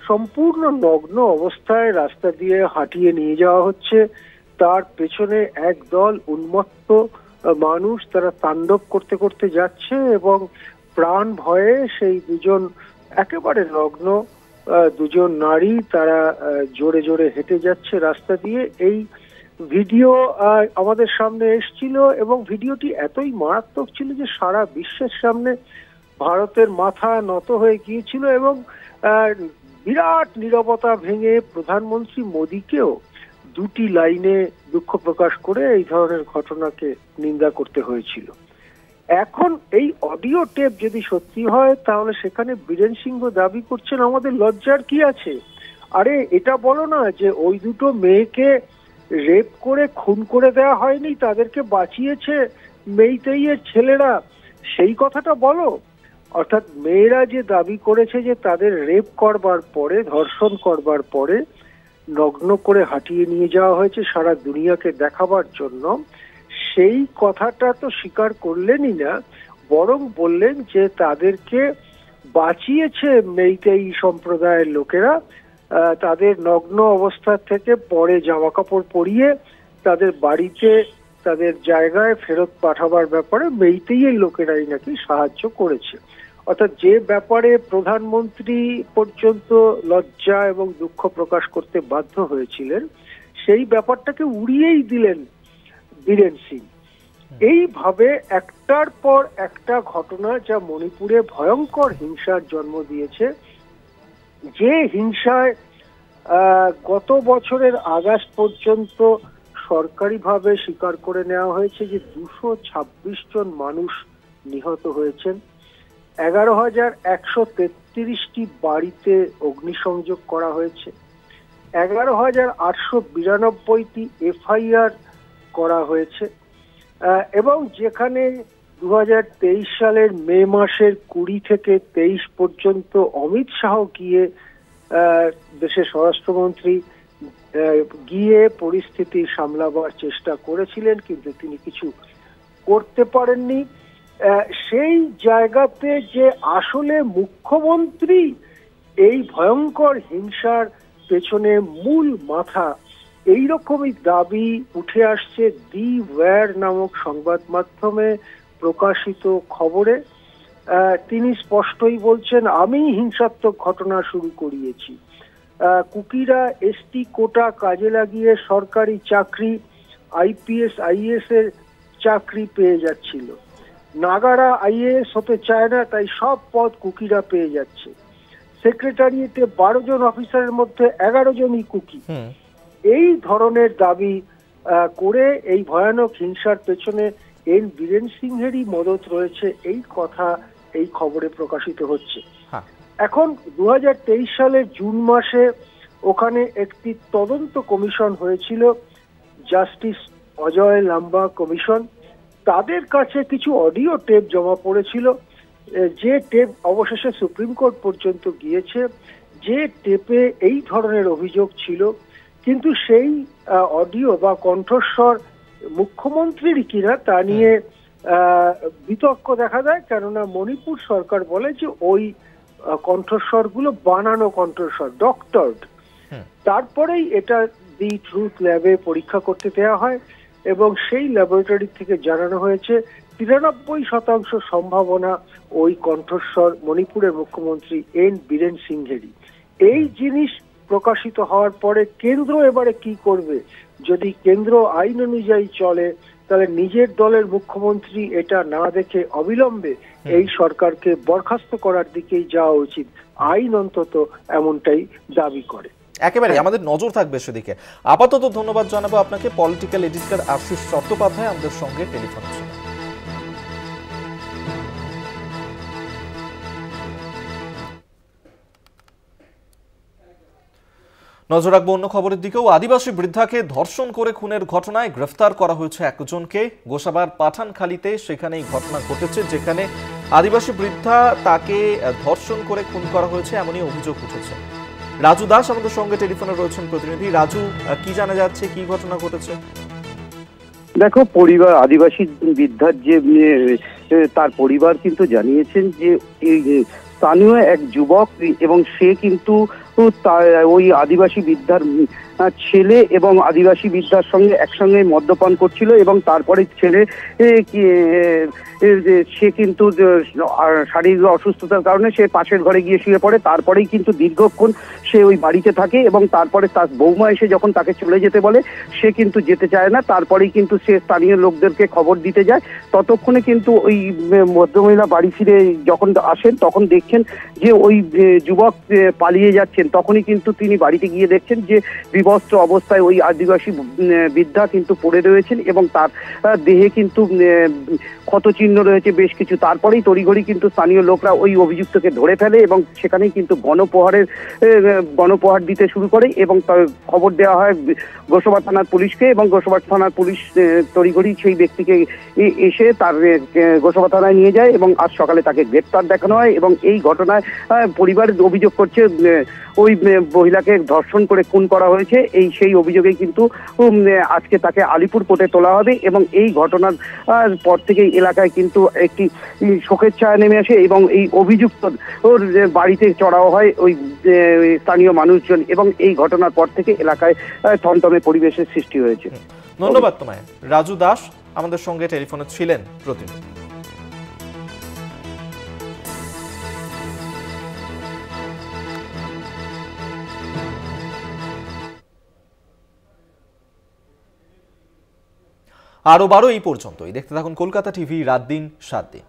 সম্পূর্ণ নগ্ন অবস্থায় রাস্তা দিয়ে হাঁটিয়ে নিয়ে যাওয়া হচ্ছে, তার পেছনে একদল উন্মত্ত মানুষ তারা তাণ্ডব করতে করতে যাচ্ছে এবং প্রাণ ভয়ে সেই দুজন একেবারে নগ্ন দুজন নারী তারা জোরে জোরে হেঁটে যাচ্ছে রাস্তা দিয়ে। এই ভিডিও আমাদের সামনে এসেছিল এবং ভিডিওটি এতই মারাত্মক ছিল যে সারা বিশ্বের সামনে ভারতের মাথা নত হয়ে গিয়েছিল এবং বিরাট নীরবতা ভেঙে প্রধানমন্ত্রী মোদীকেও দুটি লাইনে দুঃখ প্রকাশ করে এই ধরনের ঘটনাকে নিন্দা করতে হয়েছিল। এখন এই অডিও টেপ যদি সত্যি হয় তাহলে সেখানে বীরেন সিংহ দাবি করছেন আমাদের লজ্জার কি আছে। আরে এটা বলো না যে ওই দুটো মেয়েকে রেপ করে খুন করে দেওয়া হয়নি, তাদেরকে বাঁচিয়েছে মেইতেইয়ের ছেলেরা, সেই কথাটা বলো। অর্থাৎ মেয়েরা যে দাবি করেছে যে তাদের রেপ করবার পরে, ধর্ষণ করবার পরে নগ্ন করে হাঁটিয়ে নিয়ে যাওয়া হয়েছে সারা দুনিয়াকে দেখাবার জন্য, সেই কথাটা তো স্বীকার করলেনই না, বরং বললেন যে তাদেরকে বাঁচিয়েছে মেইতেই সম্প্রদায়ের লোকেরা, তাদের নগ্ন অবস্থা থেকে পরে জামা কাপড় পরিয়ে তাদের বাড়িতে তাদের জায়গায় ফেরত পাঠাবার ব্যাপারে মেইতেইয়ের লোকেরাই নাকি সাহায্য করেছে। অর্থাৎ যে ব্যাপারে প্রধানমন্ত্রী পর্যন্ত লজ্জা এবং দুঃখ প্রকাশ করতে বাধ্য হয়েছিলেন সেই ব্যাপারটাকে উড়িয়েই দিলেন বীরেন সিং। এইভাবে একটার পর একটা ঘটনা যা মণিপুরে ভয়ঙ্কর হিংসার জন্ম দিয়েছে, যে হিংসায় গত বছরের আগস্ট পর্যন্ত সরকারিভাবে স্বীকার করে নেওয়া হয়েছে যে 226 জন মানুষ নিহত হয়েছেন, 11,133টি বাড়িতে অগ্নিসংযোগ করা হয়েছে, 11,892টি এফআইআর করা হয়েছে, এবং যেখানে 2023 সালের মে মাসের 20 থেকে 23 পর্যন্ত অমিত শাহ গিয়ে দেশের স্বরাষ্ট্রমন্ত্রী গিয়ে পরিস্থিতি সামলাবার চেষ্টা করেছিলেন কিন্তু তিনি কিছু করতে পারেননি, সেই জায়গাতে যে আসলে মুখ্যমন্ত্রী এই ভয়ঙ্কর হিংসার পেছনে মূল মাথা, এইরকমই দাবি উঠে আসছে দি ওয়্যার নামক সংবাদ মাধ্যমে প্রকাশিত খবরে। তিনি স্পষ্টই বলছেন আমি হিংসাত্মক ঘটনা শুরু করিয়েছি। কুকিরা এসটি কোটা কাজে লাগিয়ে সরকারি চাকরি, আইপিএস আইএএস এর চাকরি পেয়ে যাচ্ছিল, নাগারা আইএএস হতে চায় না তাই সব পদ কুকিরা পেয়ে যাচ্ছে, সেক্রেটারিয়েটে 12 জন অফিসারের মধ্যে 11 জনই কুকি। এই ধরনের দাবি করে এই ভয়ানক হিংসার পেছনে এন বীরেন সিংহেরই মদত রয়েছে, এই কথা এই খবরে প্রকাশিত হচ্ছে। এখন 2023 সালের জুন মাসে ওখানে একটি তদন্ত কমিশন হয়েছিল, জাস্টিস অজয় লাম্বা কমিশন। তাদের কাছে কিছু অডিও টেপ জমা পড়েছিল, যে টেপ অবশেষে সুপ্রিম কোর্ট পর্যন্ত গিয়েছে, যে টেপে এই ধরনের অভিযোগ ছিল, কিন্তু সেই অডিও বা কণ্ঠস্বর মুখ্যমন্ত্রীর কিনা তা নিয়ে বিতর্ক দেখা দেয়, কেননা মণিপুর সরকার বলে যে ওই কণ্ঠস্বরগুলো বানানো কণ্ঠস্বর, ডক্টরড। তারপরেই এটা দি ট্রুথ ল্যাবে পরীক্ষা করতে দেওয়া হয় এবং সেই ল্যাবরেটরি থেকে জানানো হয়েছে 93% সম্ভাবনা ওই কণ্ঠস্বর মণিপুরের মুখ্যমন্ত্রী এন বীরেন সিংহেরই। এই জিনিস প্রকাশিত হওয়ার পরে কেন্দ্র এবারে কি করবে? যদি কেন্দ্র আইন অনুযায়ী চলে তাহলে নিজের দলের মুখ্যমন্ত্রী এটা না দেখে অবিলম্বে এই সরকারকে বরখাস্ত করার দিকেই যাওয়া উচিত। আইন অন্তত এমনটাই দাবি করে। একেবারে আমাদের নজর থাকবে সেদিকে। আপাতত ধন্যবাদ জানাবো আপনাকে। পলিটিক্যাল এডিটর আশিস চট্টোপাধ্যায় আমাদের সঙ্গে টেলিফোন ছিল। নজর রাখবো অন্য খবরের দিকেও। আদিবাসী বৃদ্ধাকে ধর্ষণ করে খুনের ঘটনায় গ্রেফতার করা হয়েছে একজনকে। গোসাবার পাঠানখালীতে সেখানেই ঘটনা ঘটেছে, যেখানে আদিবাসী বৃদ্ধা তাকে ধর্ষণ করে খুন করা হয়েছে এমনই অভিযোগ উঠেছে। রাজু দাস আমাদের সঙ্গে টেলিফোনে রয়েছেন প্রতিনিধি। রাজু, কি জানা যাচ্ছে, কি ঘটনা ঘটেছে? দেখো, পরিবার আদিবাসী বৃদ্ধার যে তার পরিবার কিন্তু জানিয়েছেন যে স্থানীয় এক যুবক এবং সে কিন্তু ওই আদিবাসী বৃদ্ধার ছেলে এবং আদিবাসী বৃদ্ধার সঙ্গে একসঙ্গে মদ্যপান করছিল এবং তারপরে ছেলে সে কিন্তু শারীরিক অসুস্থতার কারণে সে পাশের ঘরে গিয়ে শুয়ে পড়ে। তারপরেই কিন্তু দীর্ঘক্ষণ সে ওই বাড়িতে থাকে এবং তারপরে তার বৌমা এসে যখন তাকে চলে যেতে বলে সে কিন্তু যেতে চায় না। তারপরেই কিন্তু সে স্থানীয় লোকদেরকে খবর দিতে যায়। ততক্ষণে কিন্তু ওই ভদ্রমহিলা বাড়ি ফিরে যখন আসেন তখন দেখছেন যে ওই যুবক পালিয়ে যাচ্ছেন। তখনই কিন্তু তিনি বাড়িতে গিয়ে দেখছেন যে বিবস্ত্র অবস্থায় ওই আদিবাসী বৃদ্ধা কিন্তু পড়ে রয়েছেন এবং তার দেহে কিন্তু ক্ষতচিহ্ন রয়েছে বেশ কিছু। তারপরেই তড়িঘড়ি কিন্তু স্থানীয় লোকরা ওই অভিযুক্তকে ধরে ফেলে এবং সেখানেই কিন্তু গণপ্রহার দিতে শুরু করে এবং খবর দেওয়া হয় গোসাবা থানার পুলিশকে এবং গোসাবা থানার পুলিশ তড়িঘড়ি সেই ব্যক্তিকে এসে তার গোসাবা থানায় নিয়ে যায় এবং আজ সকালে তাকে গ্রেপ্তার দেখানো হয়। এবং এই ঘটনায় পরিবার অভিযোগ করছে ওই মহিলাকে ধর্ষণ করে খুন করা হয়েছে। সেই অভিযোগেই কিন্তু আজকে তাকে আলিপুর কোর্টে তোলা হবে এবং এই ঘটনার পর থেকেই এলাকায় কিন্তু একটি শোকের ছায়া নেমে আসে এবং এই অভিযুক্ত ওর বাড়িতে চড়াও হয় ওই স্থানীয় মানুষজন এবং এই ঘটনার পর থেকে এলাকায় থমথমে পরিবেশের সৃষ্টি হয়েছে। ধন্যবাদ তোমায়। রাজু দাস আমাদের সঙ্গে টেলিফোনে ছিলেন প্রতিনিধি। আরো 12 এই পর্যন্তই। দেখতে থাকুন কলকাতা টিভি, রাত দিন 7 দিন।